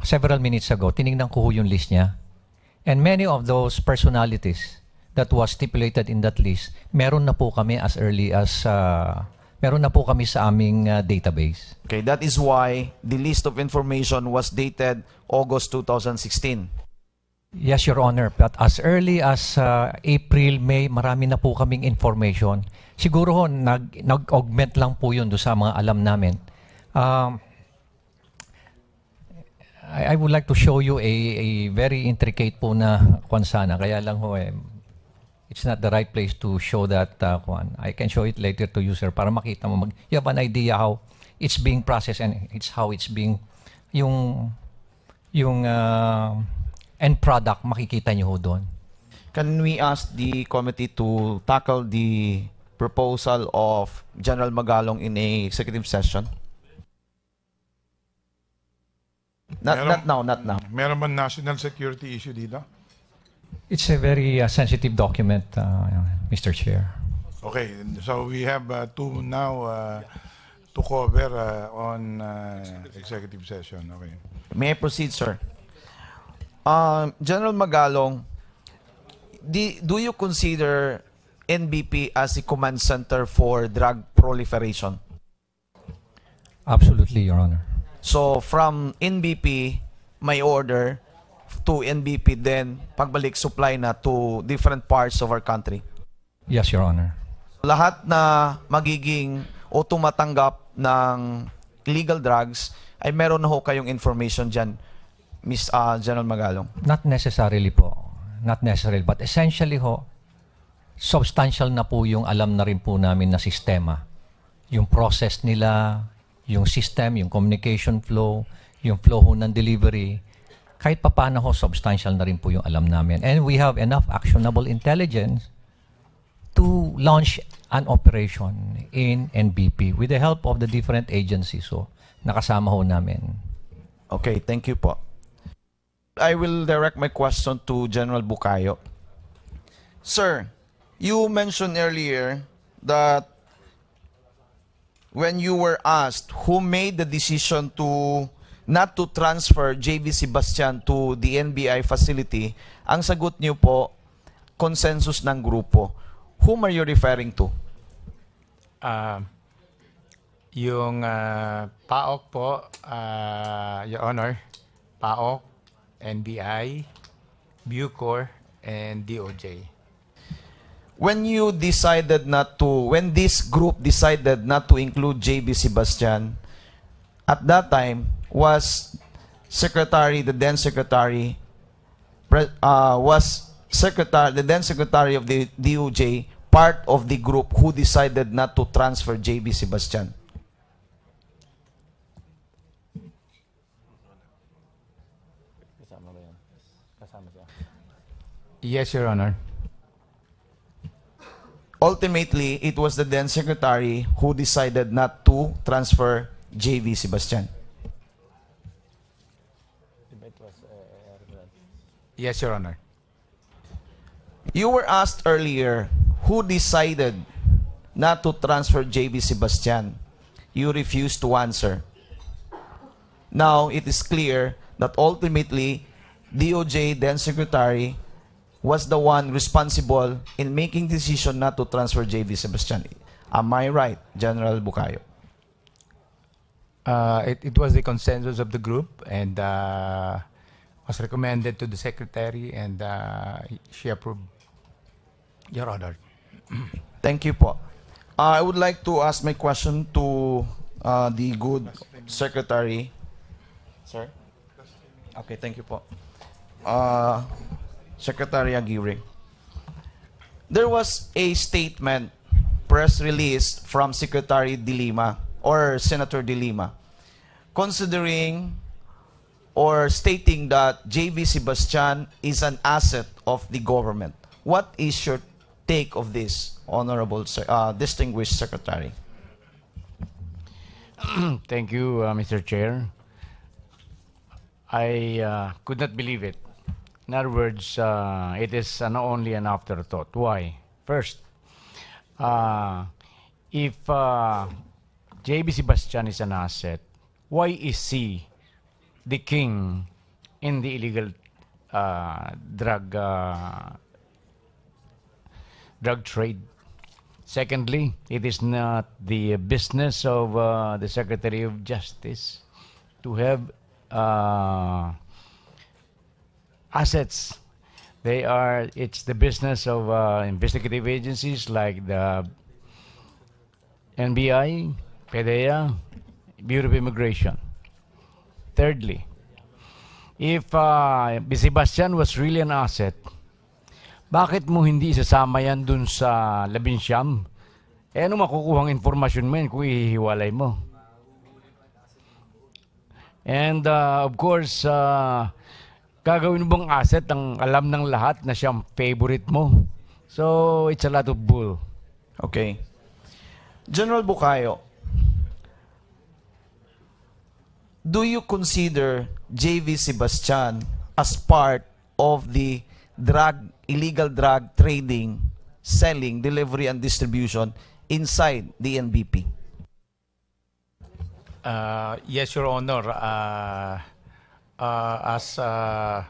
several minutes ago, tinignan ko ho yung list niya. And many of those personalities that was stipulated in that list, meron na po kami as early as meron na po kami sa aming database. Okay, that is why the list of information was dated August 2016. Yes, Your Honor. But as early as April, May, marami na po kaming information. Siguro ho, nag-augment lang po yun doon sa mga alam namin. I would like to show you a very intricate po na kwan sana. Kaya lang ho it's not the right place to show that one. I can show it later to you, sir, para makita mo. You have an idea how it's being processed and it's how it's being, yung end product, makikita nyo ho doon. Can we ask the committee to tackle the proposal of General Magalong in a executive session? Not now. Meron ba national security issue dito? It's a very sensitive document, Mr. Chair. Okay, so we have 2 now to cover on executive session. Okay. May I proceed, sir? General Magalong, do you consider NBP as a command center for drug proliferation? Absolutely, Your Honor. So from NBP, may order to NBP, then pagbalik supply na to different parts of our country? Yes, Your Honor. Lahat na magiging o tumatanggap ng illegal drugs ay meron na ho kayong information dyan, Ms. General Magalong? Not necessarily po. Not necessarily. But essentially ho, substantial na po yung alam na rin po namin na sistema. Yung process nila, yung system, yung communication flow, yung flow ho ng delivery, kahit pa paano ho, substantial na rin po yung alam namin. And we have enough actionable intelligence to launch an operation in NBP with the help of the different agencies. So, nakasama ho namin. Okay, thank you po. I will direct my question to General Bucayo. Sir, you mentioned earlier that when you were asked who made the decision to not to transfer JV Sebastian to the NBI facility, ang sagot niyo po, consensus ng grupo. Whom are you referring to? Yung PAOK po, Your Honor, PAOK, NBI, Bucor, and DOJ. When this group decided not to include JB Sebastian, at that time, was the then secretary of the DOJ part of the group who decided not to transfer JB Sebastian? Yes, Your Honor. Ultimately, it was the then secretary who decided not to transfer JB Sebastian. Yes, Your Honor. You were asked earlier who decided not to transfer JB Sebastian. You refused to answer. Now, it is clear that ultimately, DOJ then secretary was the one responsible in making decision not to transfer JB Sebastian. Am I right, General Bucayo? It was the consensus of the group and was recommended to the secretary and she approved. Your Honor. Thank you po. I would like to ask my question to the good secretary. Sir? Okay, thank you po. Secretary Aguirre. There was a statement, press release from Secretary De Lima or Senator De Lima, considering or stating that JB Sebastian is an asset of the government. What is your take of this, Honorable Distinguished Secretary? Thank you, Mr. Chair. I could not believe it. In other words, it is not only an afterthought. Why? First, if JB Sebastian is an asset, why is he the king in the illegal drug trade? Secondly, it is not the business of the Secretary of Justice to have assets. It's the business of investigative agencies like the NBI, PDEA, Bureau of Immigration. Thirdly, if Sebastian was really an asset, bakit mo hindi isasama yan dun sa 19? Ano makukuhang informasyon mo yan kung ihiwalay mo? And of course, gagawin mo bang asset ang alam ng lahat na siyang favorite mo? So, it's a lot of bull. Okay. General Bucayo, do you consider JV Sebastian as part of the illegal drug trading, selling, delivery, and distribution inside the NBP? Yes, Your Honor. As I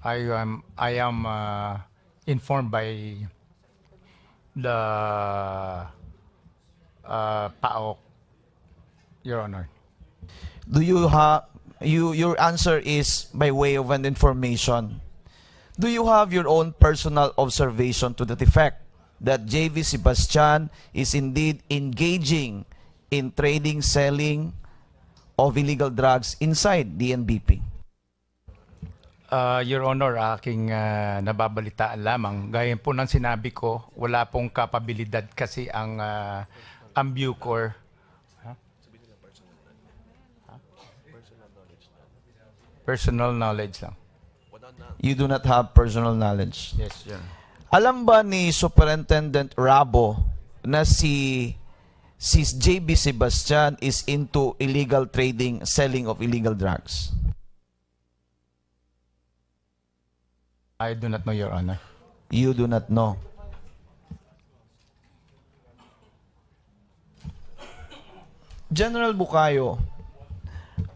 am informed by the PAOK, Your Honor. Do you have your answer is by way of an information? Do you have your own personal observation to that effect that JV Sebastian is indeed engaging in trading, selling of illegal drugs inside the NBP? Your Honor, aking nababalitaan lamang. Gaya po ng sinabi ko, wala pong kapabilidad kasi ang Bucor. Personal knowledge lang. You do not have personal knowledge. Yes, Your Honor. Alam ba ni Superintendent Rabo na si JB Sebastian is into illegal trading, selling of illegal drugs? I do not know, Your Honor. You do not know. General Bucayo,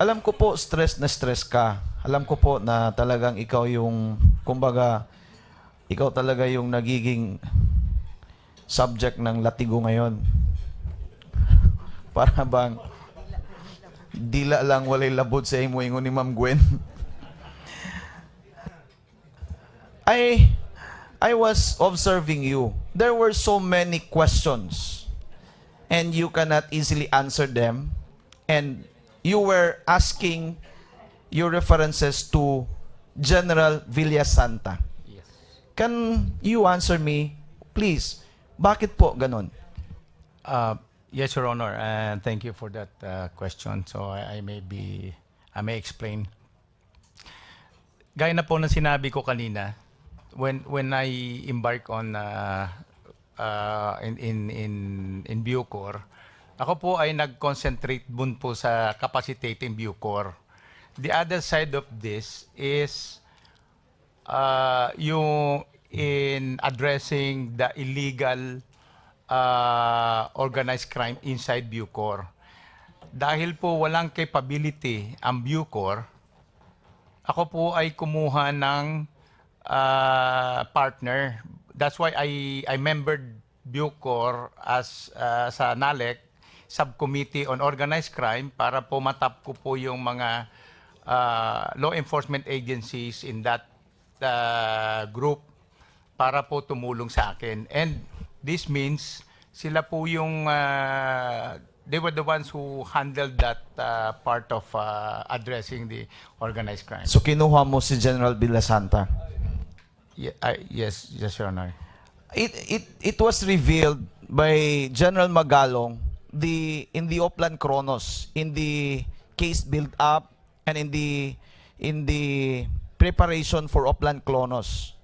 alam ko po stress na stress ka. Alam ko po na talagang ikaw yung, kumbaga, ikaw talaga yung nagiging subject ng latigo ngayon. Para bang dila lang walay labod sa imo ingon ni Ma'am Gwen. I was observing you. There were so many questions and you cannot easily answer them, and you were asking your references to General Villasanta. Yes. Can you answer me, please? Bakit po ganon? Yes, Your Honor, and thank you for that question. So I may explain. Gaya na po ng sinabi ko kanina, when I embark on in Bucor, ako po ay nag-concentrate dun po sa capacitating Bucor. The other side of this is yung in addressing the illegal organized crime inside Bucor. Dahil po walang capability ang Bucor, ako po ay kumuha ng partner. That's why I membered Bucor as sa NALEC Subcommittee on Organized Crime para po matap ko po yung mga law enforcement agencies in that group para po tumulong sa akin. And this means sila po yung they were the ones who handled that part of addressing the organized crime. So kinuha mo si General Villasanta. Yes, Your Honor. It was revealed by General Magalong in the Oplan Kronos, in the case build up and in the preparation for Oplan Kronos.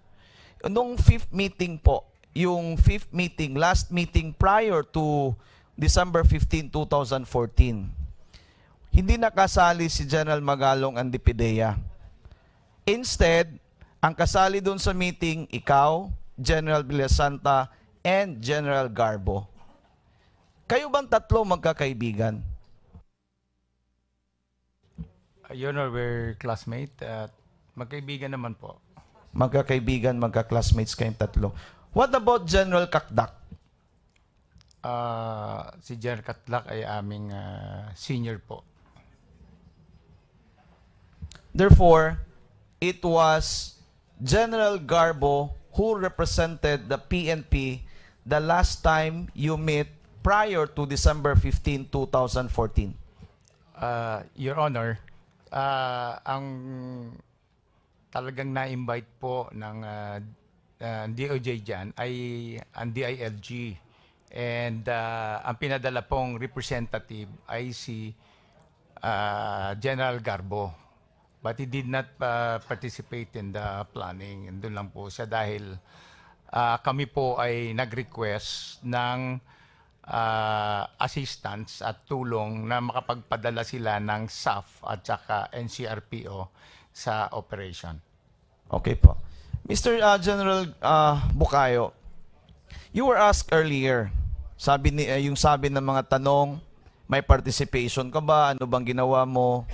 Nung fifth meeting po, yung fifth meeting, last meeting prior to December 15, 2014, hindi nakasali si General Magalong and Dipidea. Instead, ang kasali doon sa meeting, ikaw, General Villasanta, and General Garbo. Kayo bang tatlo magkakaibigan? Your Honor, we're classmate. Magkaibigan naman po. Magkakaibigan, magka-classmates kayong tatlo. What about General Kakdak? Si General Katlak ay aming senior po. Therefore, it was General Garbo who represented the PNP the last time you met prior to December 15, 2014. Your Honor, ang talagang na-invite po ng DOJ dyan ay ang DILG. And ang pinadala pong representative ay si General Garbo. But he did not participate in the planning. And doon lang po siya dahil kami po ay nag-request ng assistance at tulong na makapagpadala sila ng SAF at saka NCRPO sa operation. Okay po. Mr. General Bukayo, you were asked earlier, yung sabi ng mga tanong, may participation ka ba? Ano bang ginawa mo?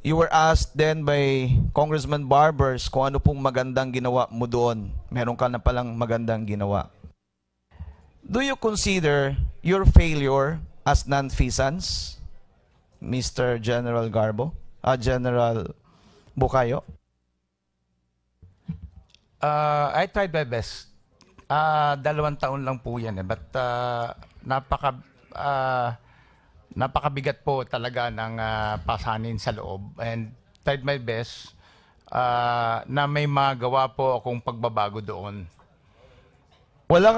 You were asked then by Congressman Barbers kung ano pong magandang ginawa mo doon. Meron ka na palang magandang ginawa. Do you consider your failure as nonfeasance, Mr. General Garbo? General Bukayo? I tried my best. 2 taon lang po yan. But napakabigat po talaga ng pasanin sa loob. And tried my best na may magawa po akong pagbabago doon. Wala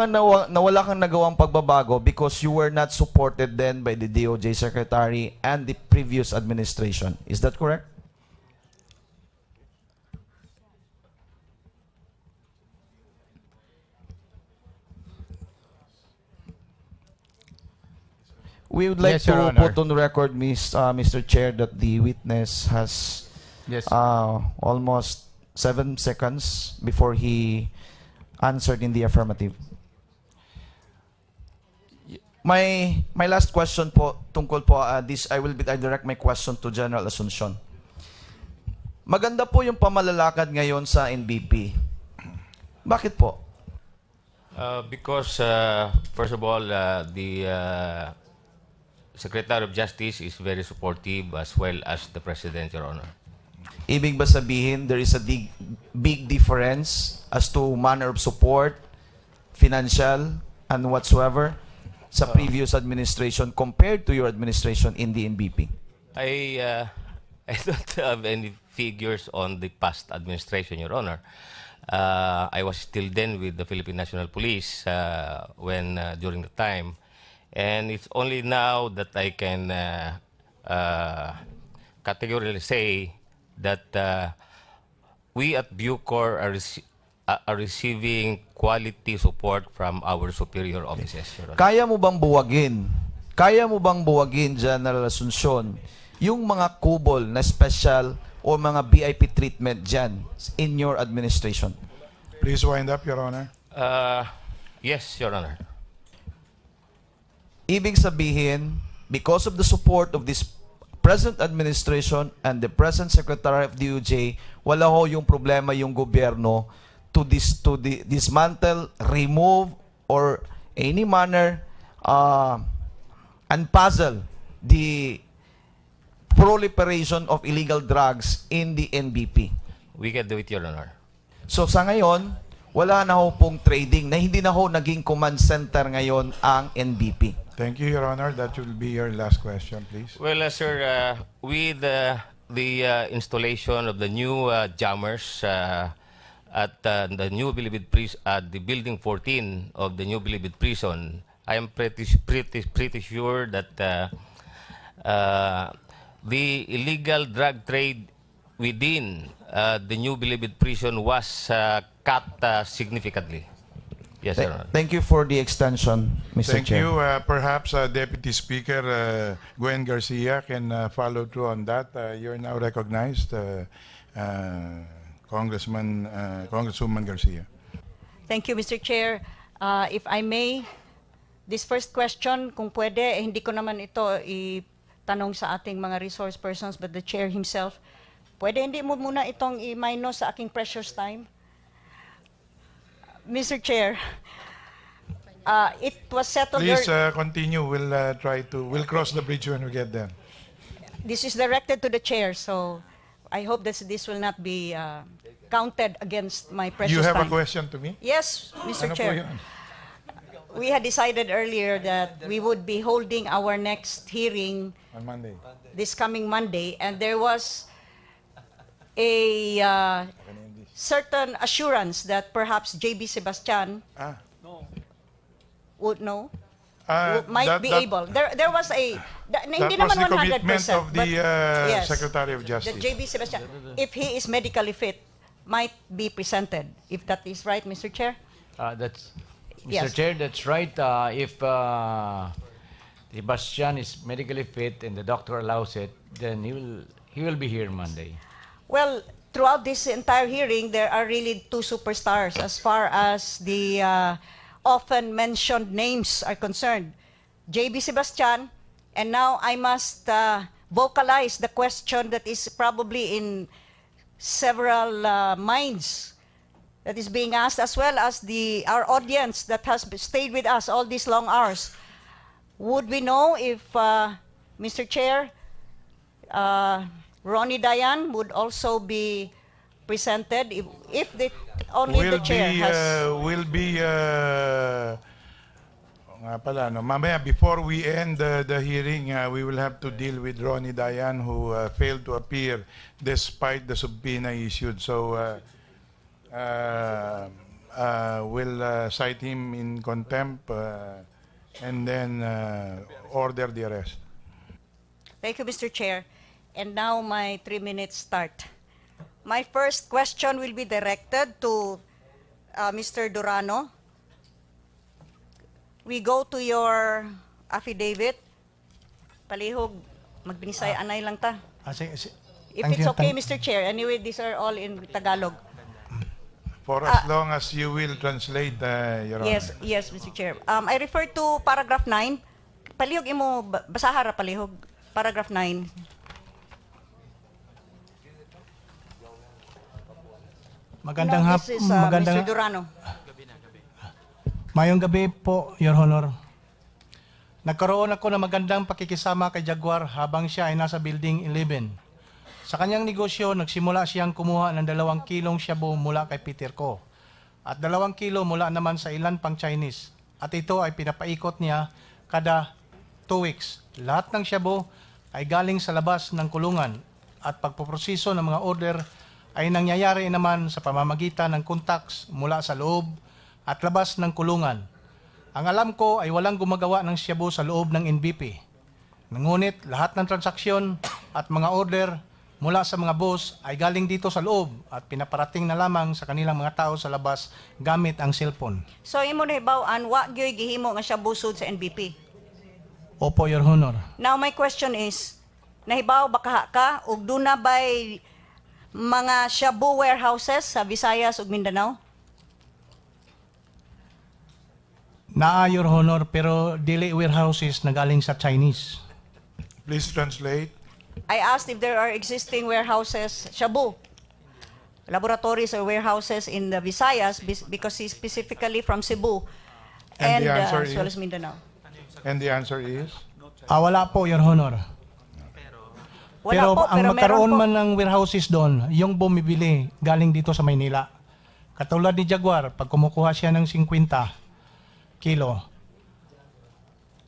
kang nagawang pagbabago because you were not supported then by the DOJ Secretary and the previous administration. Is that correct? We would like Yes, Your to Honor. put on the record, Mr. Chair, that the witness has Yes. almost 7 seconds before he answered in the affirmative. My last question po, tungkol po, I direct my question to General Asuncion. Maganda po yung pamalalakad ngayon sa NBP. Bakit po? Because, first of all, the Secretary of Justice is very supportive as well as the President, Your Honor. Ibig ba sabihin, there is a big difference as to manner of support, financial, and whatsoever sa previous administration compared to your administration in the NBP? I don't have any figures on the past administration, Your Honor. I was still then with the Philippine National Police when during the time, and it's only now that I can categorically say that we at Bucor are receiving quality support from our superior officers, Your Honor. Kaya mo bang buwagin, General Asuncion, yung mga kubol na special o mga VIP treatment dyan in your administration? Please wind up, Your Honor. Yes, Your Honor. Ibig sabihin, because of the support of this present administration and the present Secretary of DOJ, wala ho yung problema yung gobyerno to dismantle, remove, or any manner unpuzzle the proliferation of illegal drugs in the NBP. We can do it, Your Honor. So sa ngayon, wala na ho pong trading na hindi na ho naging command center ngayon ang NBP. Thank you, Your Honor. That will be your last question, please. Well, sir, with the installation of the new jammers at the new Bilibid prison, at the building 14 of the new Bilibid prison, I am pretty sure that the illegal drug trade within the new Bilibid prison was cut significantly. Yes, Your Honor. Thank you for the extension, Mr. Thank Chair. you. Perhaps Deputy Speaker Gwen Garcia can follow through on that. You're now recognized, Congresswoman Garcia. Thank you, Mr. Chair. If I may, this first question, kung pwede, hindi ko naman ito itanong sa ating mga resource persons, but the Chair himself. Pwede hindi mo muna itong i-minus sa aking precious time? Mr. Chair, it was settled... Please continue. We'll cross the bridge when we get there. This is directed to the Chair, so I hope that this will not be counted against my precious You have time. a question to me? Yes, Mr. Ano po Chair. yun? We had decided earlier that we would be holding our next hearing On Monday. this coming Monday, and there was a certain assurance that perhaps J.B. Sebastian would know, might be able. There was a, hindi That was naman the 100%, commitment of the yes, Secretary of Justice. that J.B. Sebastian, if he is medically fit, might be presented. If that is right, Mr. Chair? That's Mr. Yes. Chair, that's right. If Sebastian is medically fit and the doctor allows it, then he will be here Monday. Well, throughout this entire hearing, there are really two superstars as far as the often mentioned names are concerned. J.B. Sebastian, and now I must vocalize the question that is probably in several minds that is being asked, as well as our audience that has stayed with us all these long hours. Would we know if, Mr. Chair, Ronnie Dayan would also be presented if only the chair has... Nga pala, no? Mamaya, before we end the hearing, we will have to deal with Ronnie Dayan, who failed to appear despite the subpoena issued. So we'll cite him in contempt and then order the arrest. Thank you, Mr. Chair. And now my 3 minutes start. My first question will be directed to Mr. Durano. We go to your affidavit. Palihog, magbinisay anay lang ta. If it's okay, Mr. Chair. Anyway, these are all in Tagalog. For as long as you will translate, Your Honor. Yes, Mr. Chair. I refer to paragraph 9. Palihog imo, basahara palihog. Paragraph 9. Magandang This is Mr. Durano. Mayong gabi po, Your Honor. Nagkaroon ako ng magandang pakikisama kay Jaguar habang siya ay nasa Building 11. Sa kanyang negosyo, nagsimula siyang kumuha ng 2 kilong shabu mula kay Peter Ko at 2 kilo mula naman sa ilan pang Chinese. At ito ay pinapaikot niya kada 2 weeks. Lahat ng shabu ay galing sa labas ng kulungan at pagpoproseso ng mga order ay nangyayari naman sa pamamagitan ng contacts mula sa loob at labas ng kulungan. Ang alam ko ay walang gumagawa ng shabu sa loob ng NBP. Ngunit lahat ng transaksyon at mga order mula sa mga boss ay galing dito sa loob at pinaparating na lamang sa kanilang mga tao sa labas gamit ang cellphone. So imo nahibaw-an wa gyoy gihimo nga shabu sud sa NBP. Opo, Your Honor. Now my question is, nahibaw ba ka ug duna bay mga shabu warehouses sa Visayas ug Mindanao? Naa, Your Honor, pero dili warehouses na galing sa Chinese. Please translate. I asked if there are existing warehouses, shabu, laboratories or warehouses in the Visayas because he's specifically from Cebu And the answer as well is? as Mindanao. And the answer is? Wala po, Your Honor. Wala Pero po, ang pero magkaroon meron po. man ng warehouses doon, yung bumibili galing dito sa Maynila. Katulad ni Jaguar, pag kumukuha siya ng 50 kilo,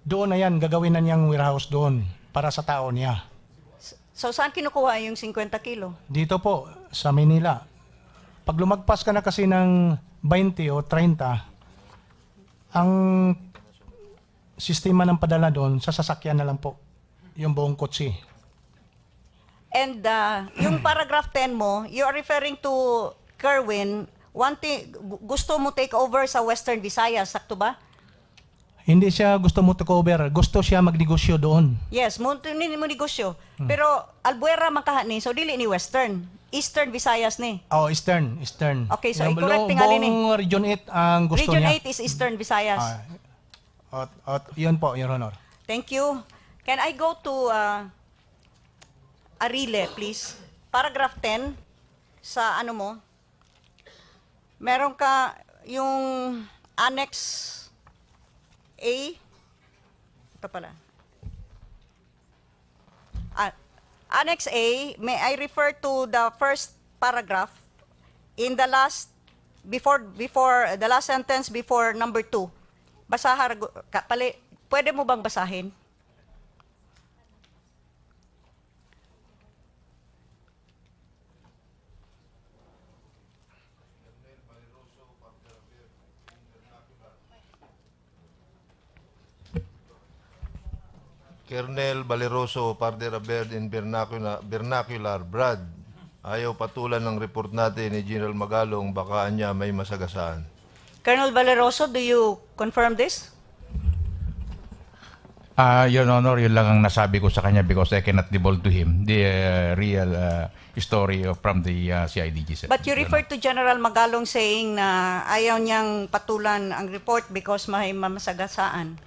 doon na yan, gagawin na niyang warehouse doon para sa tao niya. So saan kinukuha yung 50 kilo? Dito po, sa Maynila. Pag lumagpas ka na kasi ng 20 o 30, ang sistema ng padala doon, sa sasakyan na lang po, yung buong kotse. And yung paragraph 10 mo, you are referring to Kerwin, gusto mo take over sa Western Visayas, sakto ba? Hindi siya gusto mo take over, gusto siya magnegosyo doon. Yes, mo negosyo. Pero Albuera man kaha ni, so dili ni Western. Eastern Visayas ni. Oh, Eastern. Okay, so Yung i-correct tingali ni. buong Region 8 ang gusto Region niya. 8 is Eastern Visayas. Yun po, Your Honor. Thank you. Can I go to Arile, please? Paragraph 10 sa ano mo? Meron ka yung Annex A. Ito pala. Annex A, may I refer to the first paragraph in the last, before the last sentence before number 2. Basahar, pwede mo bang basahin? Colonel Valeroso, Parder Aberd in vernacular, Brad. Ayaw patulan ng report natin ni General Magalong, baka niya may masagasaan. Colonel Valeroso, do you confirm this? Your Honor, yun lang ang nasabi ko sa kanya because I cannot divulge to him the real story from the CIDG. But you referred to General Magalong saying na ayaw niyang patulan ang report because may mamasagasaan.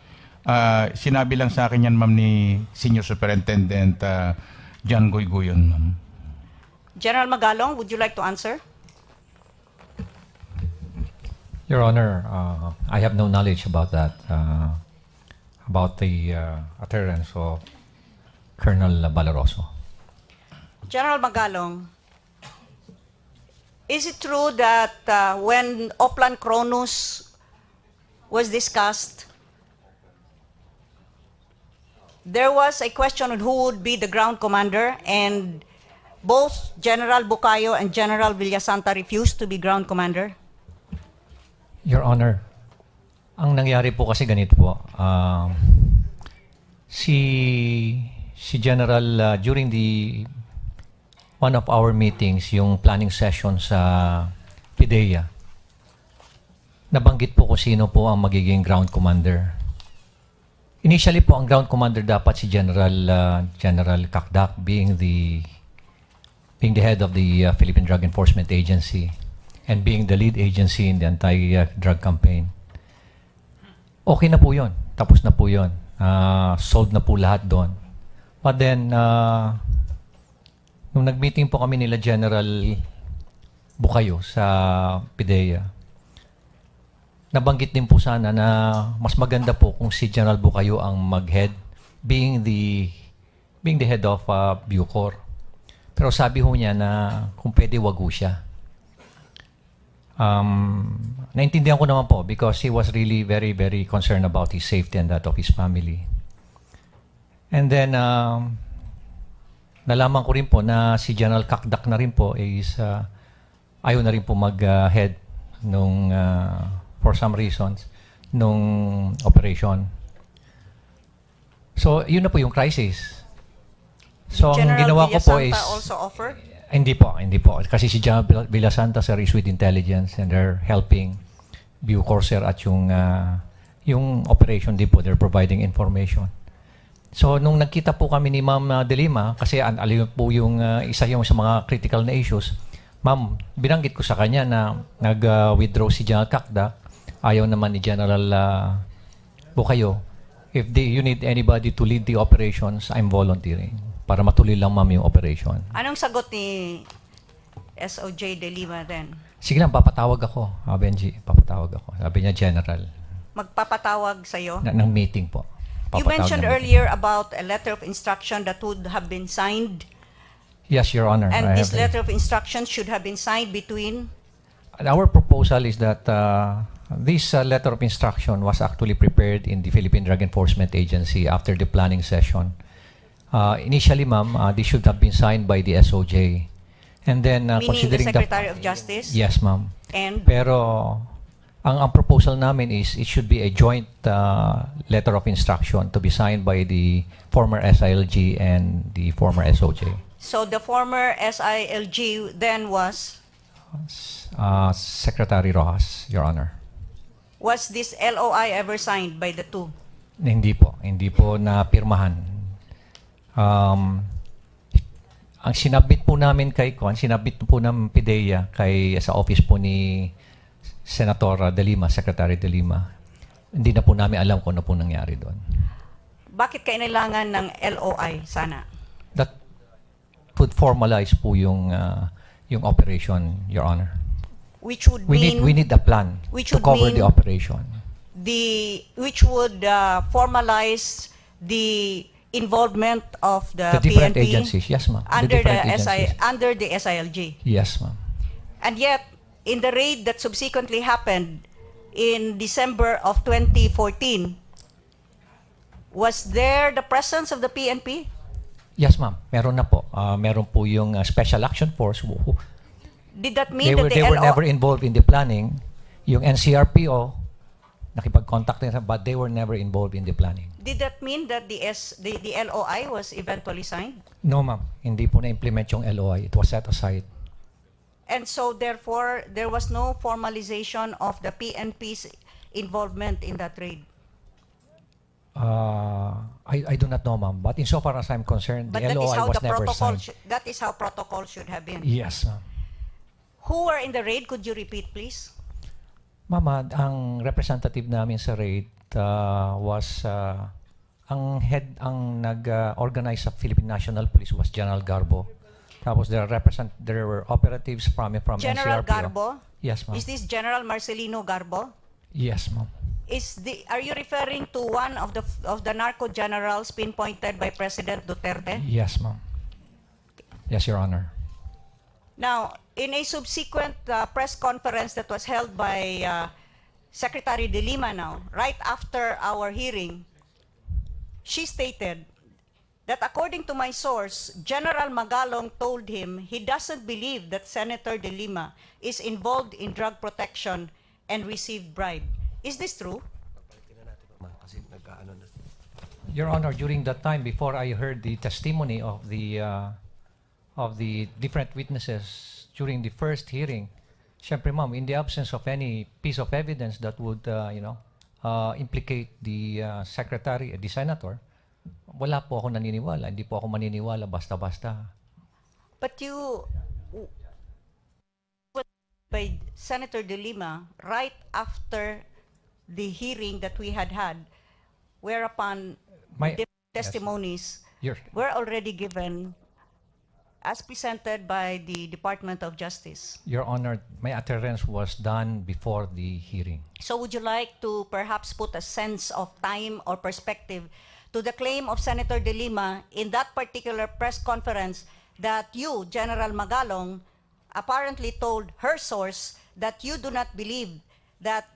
Sinabi lang sa akin yan, ma'am, ni Senior Superintendent John Goygoyon, ma'am. General Magalong, would you like to answer? Your Honor, I have no knowledge about that, about the utterance of Colonel Valeroso. General Magalong, is it true that when Oplan Cronus was discussed, there was a question on who would be the ground commander, and both General Bucayo and General Villasanta refused to be ground commander? Your Honor, ang nangyari po kasi ganito po. Si General, during one of our meetings, yung planning session sa PIDEA, nabanggit po kung sino po ang magiging ground commander. Initially po, ang ground commander dapat si General Kakdak, being the head of the Philippine Drug Enforcement Agency and being the lead agency in the anti-drug campaign. Okay na po yun. Tapos na po yun. Solved na po lahat doon. But then, nung nag-meeting po kami nila General Bucayo sa PIDEA, nabanggit din po sana na mas maganda po kung si General Bukayo ang mag-head, being the head of Bucor. Pero sabi ho niya na kung pwede, wag ho siya. Naintindihan ko naman po because he was really very, very concerned about his safety and that of his family. And then, nalaman ko rin po na si General Kakdak na rin po is ayaw na rin po mag-head nung, for some reasons, nung operation. So, yun na po yung crisis. So, ang General ginawa ko po is... Villasanta also offered? Hindi po. Kasi si General Villasanta, sir, is with intelligence and they're helping Bucor, sir, at yung operation din po, they're providing information. So, nung nagkita po kami ni Ma'am De Lima, kasi alam po yung isa yung sa mga critical na issues, Ma'am, binanggit ko sa kanya na nag-withdraw si General Kakdak, ayaw naman ni General Bukayo. If you need anybody to lead the operations, I'm volunteering para matuloy lang, ma'am, yung operation. Anong sagot ni SOJ De Lima then? Sige lang, papatawag ako, Benji. Papatawag ako. Sabi niya, General. Magpapatawag sa'yo? Ng meeting po. You mentioned earlier about a letter of instruction that would have been signed. Yes, Your Honor. And this letter of instruction should have been signed between? Our proposal is that this letter of instruction was actually prepared in the Philippine Drug Enforcement Agency after the planning session. Initially, ma'am, this should have been signed by the SOJ. And then, meaning considering the Secretary of Justice? Yes, ma'am. And? Pero, ang proposal namin is it should be a joint letter of instruction to be signed by the former SILG and the former SOJ. So the former SILG then was? Secretary Rojas, Your Honor. Was this LOI ever signed by the two? Hindi po. Hindi po napirmahan. Ang sinabit po namin kay sinabit po ng PIDEA sa office po ni Senator De Lima, Secretary De Lima. Hindi na po namin alam kung ano po nangyari doon. Bakit kailangan ng LOI sana? That would formalize po yung operation, Your Honor. Which would mean we need a plan to cover the operation. Which would formalize the involvement of the different PNP agencies, yes, ma'am. Under the SILG. Yes, ma'am. And yet, in the raid that subsequently happened in December of 2014, was there the presence of the PNP? Yes, ma'am. Meron na po. Meron po yung Special Action Force. Did that mean they were never involved in the planning. Yung NCRPO, nakipag-contact nila, but they were never involved in the planning. Did that mean that the LOI was eventually signed? No, ma'am. Hindi po na-implement yung LOI. It was set aside. And so, therefore, there was no formalization of the PNP's involvement in that raid? I do not know, ma'am. But insofar as I'm concerned, the LOI was never signed. That is how protocol should have been? Yes, ma'am. Who were in the raid? Could you repeat, please? Mama, ang representative namin sa raid was ang nag-organize sa Philippine National Police was General Garbo. Tapos there were operatives from General NCRPO. Garbo? Yes, ma'am. Is this General Marcelino Garbo? Yes, ma'am. Are you referring to one of the narco generals pinpointed by President Duterte? Yes, ma'am. Yes, Your Honor. Now, in a subsequent press conference that was held by Secretary De Lima now, right after our hearing, she stated that according to my source, General Magalong told him he doesn't believe that Senator De Lima is involved in drug protection and received bribe. Is this true? Your Honor, during that time, before I heard the testimony of the different witnesses during the first hearing, syempre, ma'am, in the absence of any piece of evidence that would, implicate the secretary, the senator, wala po ako naniniwala. Hindi po ako maniniwala basta-basta. But you, by Senator De Lima, right after the hearing that we had, whereupon the testimonies were already given as presented by the Department of Justice. Your Honor, my utterance was done before the hearing. So would you like to perhaps put a sense of time or perspective to the claim of Senator De Lima in that particular press conference that you, General Magalong, apparently told her source that you do not believe that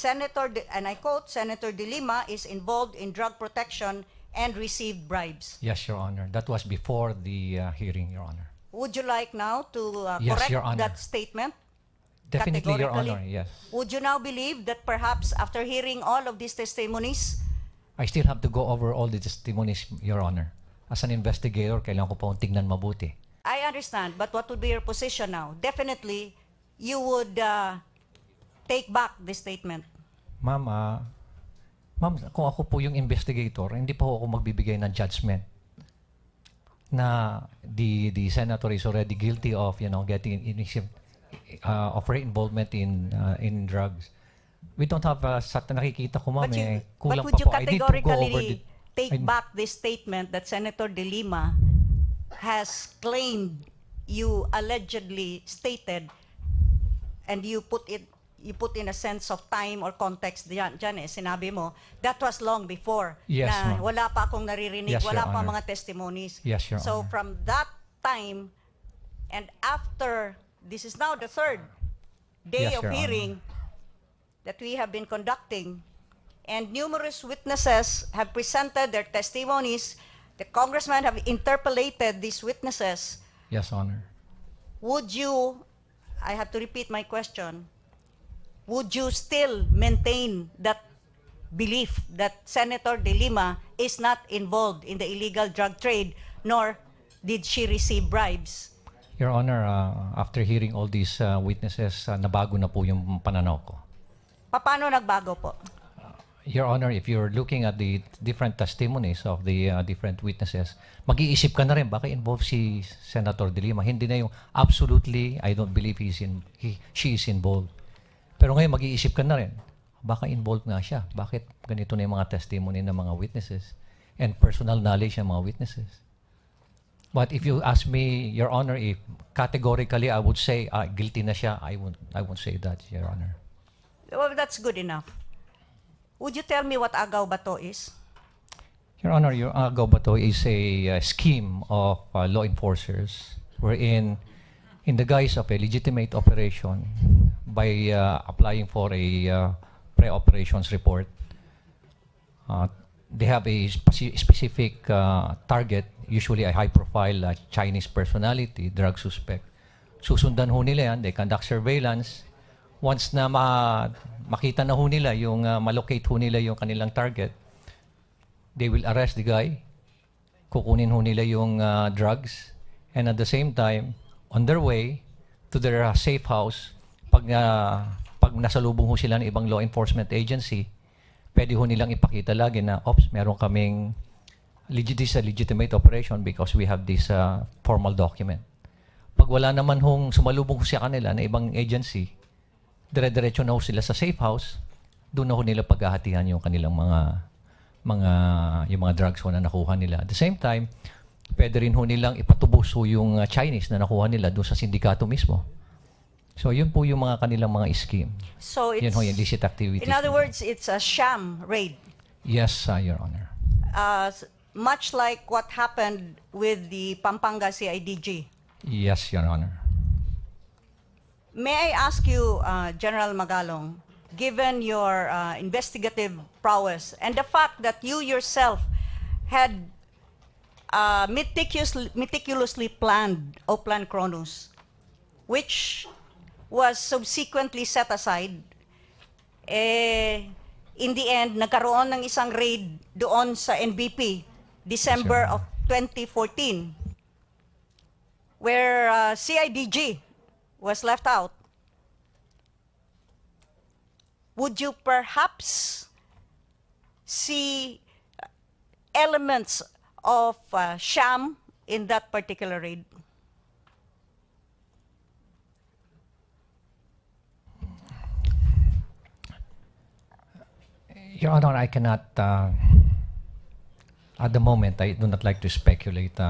and I quote, Senator De Lima is involved in drug protection and received bribes. Yes, Your Honor. That was before the hearing, Your Honor. Would you like now to Yes, correct Your Honor. that statement? Definitely, Your Categorically? Honor, yes. Would you now believe that perhaps after hearing all of these testimonies, I still have to go over all the testimonies, Your Honor. As an investigator, kailangan ko pa tingnan mabuti. I understand, but what would be your position now? Definitely, you would take back this statement. Ma'am, Ma'am, kung ako po yung investigator, hindi po ako magbibigay ng judgment na the senator is already guilty of, getting of her involvement in drugs. We don't have sa nakikita ko, ma'am, kulang but would you pa po. I need to go over categorically take back this statement that Senator De Lima has claimed you allegedly stated, and you put in a sense of time or context dyan sinabi mo, that was long before. Yes, na ma'am. wala pa akong naririnig, Yes, wala Your pa Honor. mga testimonies. Yes, Your So Honor. from that time, and after, this is now the third day Yes, of Your Honor. hearing that we have been conducting, and numerous witnesses have presented their testimonies. The congressmen have interpolated these witnesses. Yes, Honor. Would you, I have to repeat my question, would you still maintain that belief that Senator De Lima is not involved in the illegal drug trade, nor did she receive bribes? Your Honor, after hearing all these witnesses, nabago na po yung pananaw ko. Paano nagbago po? Your Honor, if you're looking at the different testimonies of the different witnesses, mag-iisip ka na rin, baka involved si Senator De Lima. Hindi na yung absolutely, I don't believe she is involved. Pero ngayon, mag-iisip ka na rin, baka involved nga siya. Bakit ganito na yung mga testimony ng mga witnesses and personal knowledge ng mga witnesses? But if you ask me, Your Honor, if categorically I would say guilty na siya, I won't say that, Your Honor. Well, that's good enough. Would you tell me what Agaw Bato is? Your Honor, your Agaw Bato is a scheme of law enforcers wherein, in the guise of a legitimate operation, by applying for a pre-operations report, they have a specific target, usually a high-profile Chinese personality, drug suspect. Susundan ho nila yan, they conduct surveillance. Once na makita na ho nila yung malocate ho nila yung kanilang target, they will arrest the guy, kukunin ho nila yung drugs, and at the same time, on their way to their safe house, pag nasalubong ho sila ng ibang law enforcement agency, pwede ho nilang ipakita lagi na, ops, meron kaming legitimate operation because we have this formal document. Pag wala naman hong sumalubong sa kanila na ibang agency, dire-diretso na ho sila sa safe house, doon na ho nila paghahatihan yung kanilang yung mga drugs ho na nakuha nila. At the same time, pwede rin ho nilang ipatubos ho yung Chinese na nakuha nila doon sa sindikato mismo. So, yun po yung mga kanilang mga scheme. So Yun ho yung illicit activities. in other words, it's a sham raid. Yes, Your Honor. Much like what happened with the Pampanga CIDG. Yes, Your Honor. May I ask you, General Magalong, given your investigative prowess and the fact that you yourself had meticulously planned Oplan Cronus, which was subsequently set aside, in the end, nagkaroon ng isang raid doon sa NBP, December of 2014, where CIDG was left out. Would you perhaps see elements of sham in that particular raid? Your Honor, I cannot, at the moment, I do not like to speculate,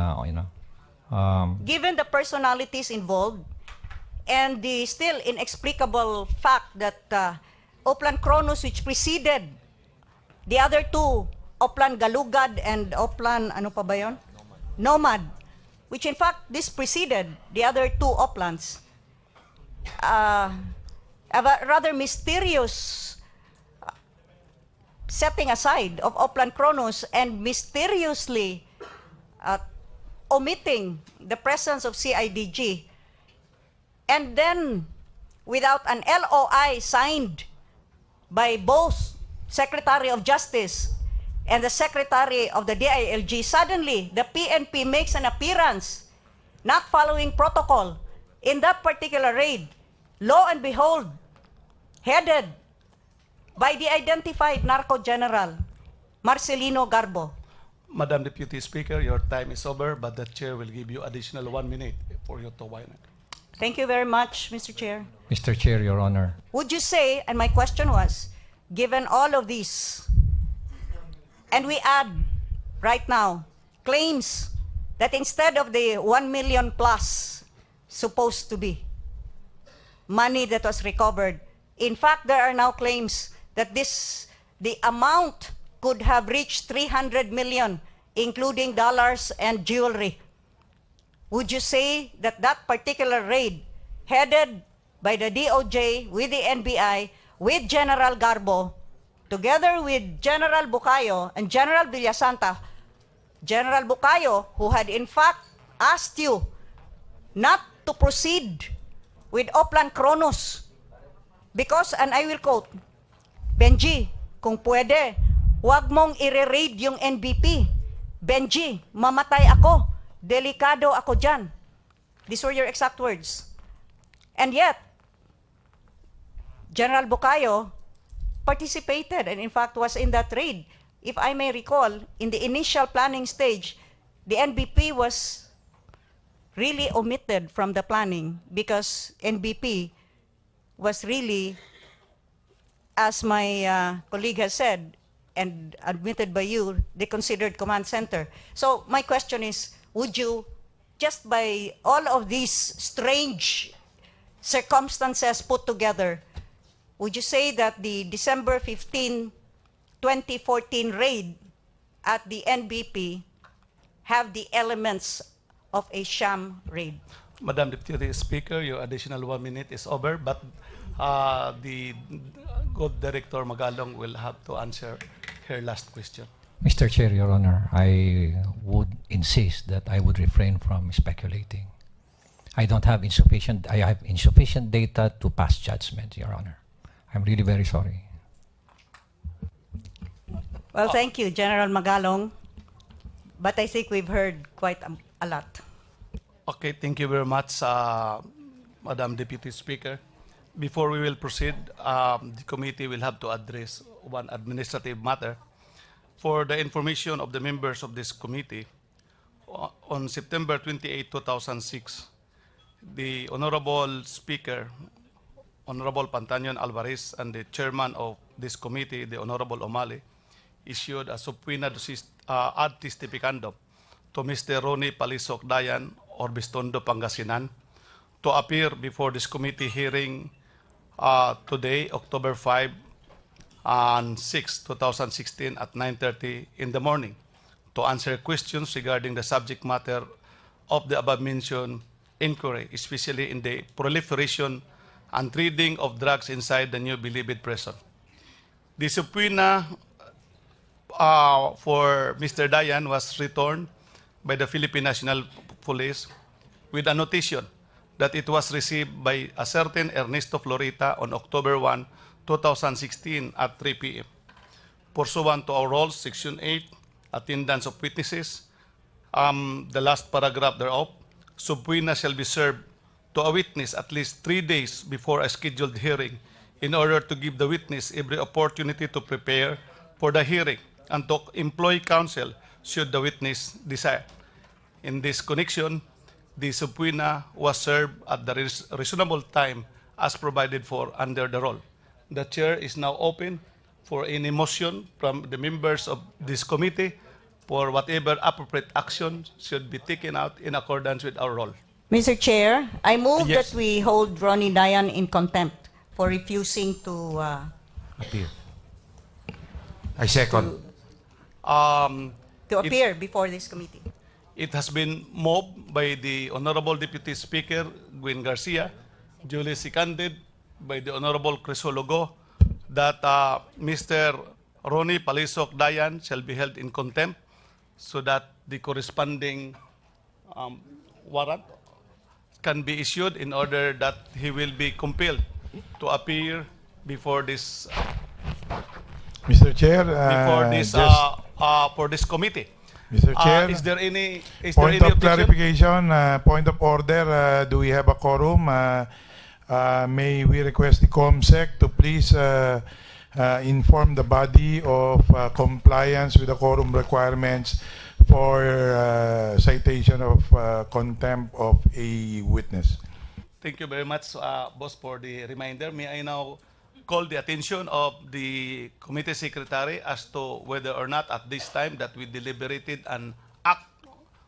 Given the personalities involved and the still inexplicable fact that Oplan Kronos, which preceded the other two, Oplan Galugad and Oplan, ano pa ba yun? Nomad, which in fact this preceded the other two Oplans, a rather mysterious setting aside of Oplan Kronos and mysteriously omitting the presence of CIDG, and then without an LOI signed by both Secretary of Justice and the Secretary of the DILG, suddenly the PNP makes an appearance, not following protocol, in that particular raid. Lo and behold, headed by the identified narco general, Marcelino Garbo. Madam Deputy Speaker, your time is over, but the chair will give you additional 1 minute for you to wind up. Thank you very much, Mr. Chair. Mr. Chair, Your Honor. Would you say, and my question was, given all of these, and we add right now claims that instead of the 1 million plus supposed to be money that was recovered, in fact, there are now claims that the amount could have reached 300 million, including dollars and jewelry. Would you say that that particular raid, headed by the DOJ with the NBI, with General Garbo, together with General Bucayo and General Villasanta, General Bucayo, who had in fact asked you not to proceed with Oplan Kronos because, and I will quote, Benji, kung pwede, huwag mong i-raid yung NBP. Benji, mamatay ako. Delikado ako dyan. These were your exact words. And yet, General Bucayo participated and in fact was in that raid. If I may recall, in the initial planning stage, the NBP was really omitted from the planning because NBP was really, as my colleague has said, and admitted by you, the considered command center. So my question is, would you, just by all of these strange circumstances put together, would you say that the December 15, 2014 raid at the NBP have the elements of a sham raid? Madam Deputy Speaker, your additional 1 minute is over, but the good Director Magalong will have to answer her last question. Mr. Chair, Your Honor, I would insist that I would refrain from speculating. I have insufficient data to pass judgment, Your Honor. I'm really very sorry. Well, thank you, General Magalong. But I think we've heard quite a lot. Okay, thank you very much, Madam Deputy Speaker. Before we will proceed, the committee will have to address one administrative matter. For the information of the members of this committee, on September 28, 2006, the Honorable Speaker, Honorable Pantanion Alvarez, and the Chairman of this committee, the Honorable Omali, issued a subpoena ad testificandum to Mr. Ronnie Palisok Dayan, Orbistondo, Pangasinan, to appear before this committee hearing today, October 5 and 6, 2016 at 9:30 in the morning to answer questions regarding the subject matter of the above-mentioned inquiry, especially in the proliferation and trading of drugs inside the New Bilibid prison. The subpoena for Mr. Dayan was returned by the Philippine National Police with a notation that it was received by a certain Ernesto Florita on October 1, 2016 at 3 p.m. Pursuant to our rules, Section 8, Attendance of Witnesses, the last paragraph thereof, subpoena shall be served to a witness at least 3 days before a scheduled hearing in order to give the witness every opportunity to prepare for the hearing and to employ counsel should the witness desire. In this connection, the subpoena was served at the reasonable time as provided for under the rule. The chair is now open for any motion from the members of this committee for whatever appropriate action should be taken out in accordance with our role. Mr. Chair, I move Yes. that we hold Ronnie Dayan in contempt for refusing to Appear. I second. to appear before this committee. It has been moved by the Honorable Deputy Speaker Gwen Garcia, duly seconded by the Honorable Crisologo, that Mr. Ronnie Palisok Dayan shall be held in contempt so that the corresponding warrant can be issued in order that he will be compelled to appear before this Mr. Chair, for this committee. Mr. Chair, Is there any point of objection? clarification, point of order, do we have a quorum? May we request the COMSEC to please inform the body of compliance with the quorum requirements for citation of contempt of a witness. Thank you very much, boss, for the reminder. May I now call the attention of the committee secretary as to whether or not at this time that we deliberated and act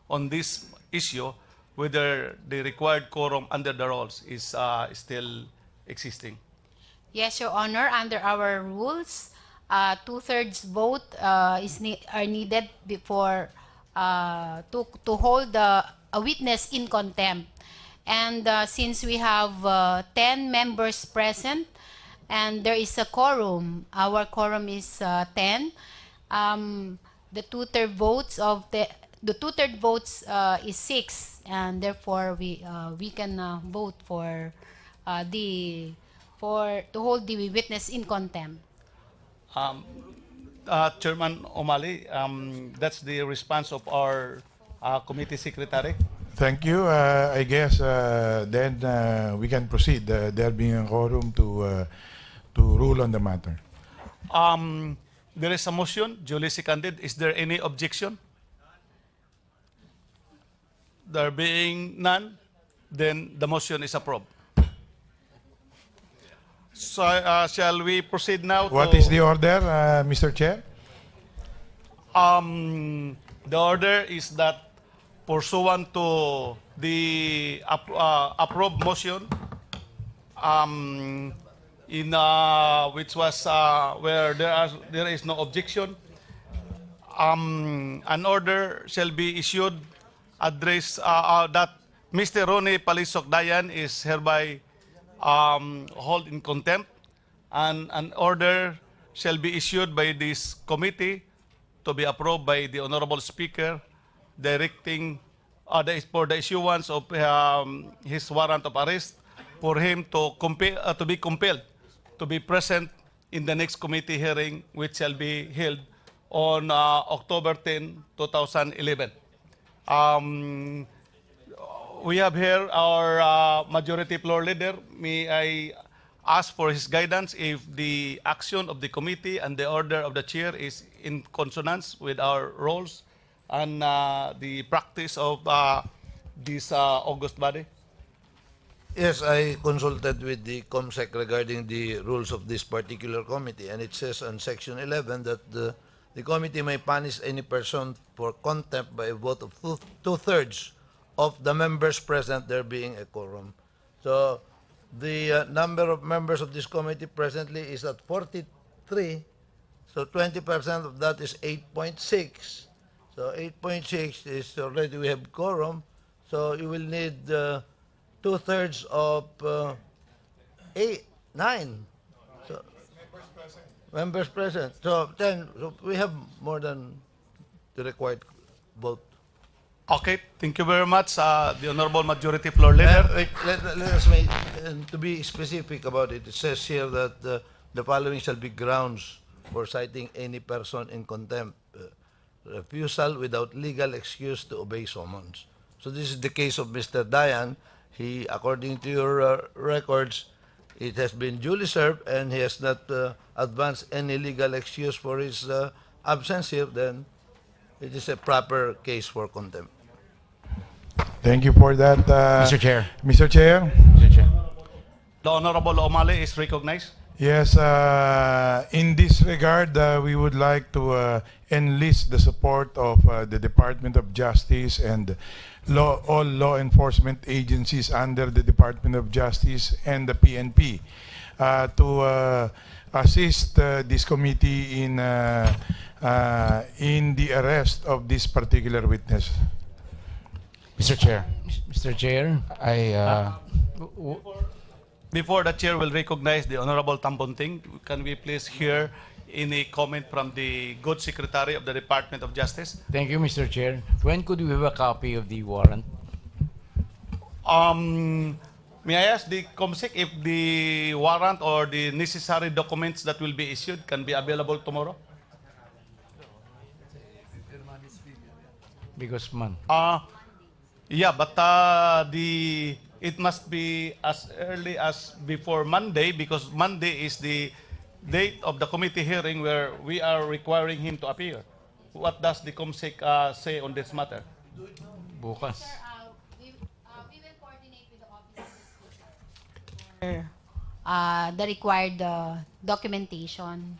on this issue, whether the required quorum under the rules is still existing. Yes, Your Honor. Under our rules, 2/3 vote are needed before to hold a witness in contempt. And since we have 10 members present and there is a quorum, our quorum is 10. The 2/3 votes is 6, and therefore we can vote for to hold the witness in contempt. Chairman O'Malley, that's the response of our committee secretary. Thank you. I guess then we can proceed. There being a quorum to rule on the matter. There is a motion, duly seconded. Is there any objection? There being none, then the motion is approved. So, shall we proceed now? What is the order, Mr. Chair? The order is that pursuant to the approved motion, which was where there is no objection, an order shall be issued address that Mr. Ronnie Palisok Dayan is hereby held in contempt, and an order shall be issued by this committee to be approved by the Honorable Speaker, directing for the issuance of his warrant of arrest for him to be compelled to be present in the next committee hearing, which shall be held on October 10, 2011. We have here our majority floor leader. May I ask for his guidance if the action of the committee and the order of the chair is in consonance with our roles and the practice of this august body? Yes, I consulted with the COMSEC regarding the rules of this particular committee, and it says on section 11 that the committee may punish any person for contempt by a vote of 2/3 of the members present, there being a quorum. So the number of members of this committee presently is at 43, so 20% of that is 8.6. So 8.6 is already, we have quorum, so you will need 2/3 of 9. So members present. So 10. So we have more than the required vote. Okay, thank you very much, the Honorable Majority Floor Leader. Let us make, to be specific about it, it says here that the following shall be grounds for citing any person in contempt. Refusal without legal excuse to obey summons. So this is the case of Mr. Dayan. He, according to your records, it has been duly served and he has not advanced any legal excuse for his absence here, then it is a proper case for contempt. Thank you for that, Mr. Chair. Mr. Chair. Mr. Chair. The Honorable O'Malley is recognized. Yes, in this regard, we would like to enlist the support of the Department of Justice and all law enforcement agencies under the Department of Justice and the PNP to assist this committee in the arrest of this particular witness. Mr. Chair, Mr. Chair, Before the chair will recognize the Honorable Tambonting, can we please hear any comment from the good secretary of the Department of Justice? thank you, Mr. Chair. When could we have a copy of the warrant? May I ask the COMSEC if the warrant or the necessary documents that will be issued can be available tomorrow? Because man. Yeah, but it must be as early as before Monday, because Monday is the date of the committee hearing where we are requiring him to appear. What does the COMSEC say on this matter? Bukas. We will coordinate with the office of the speaker for the required documentation.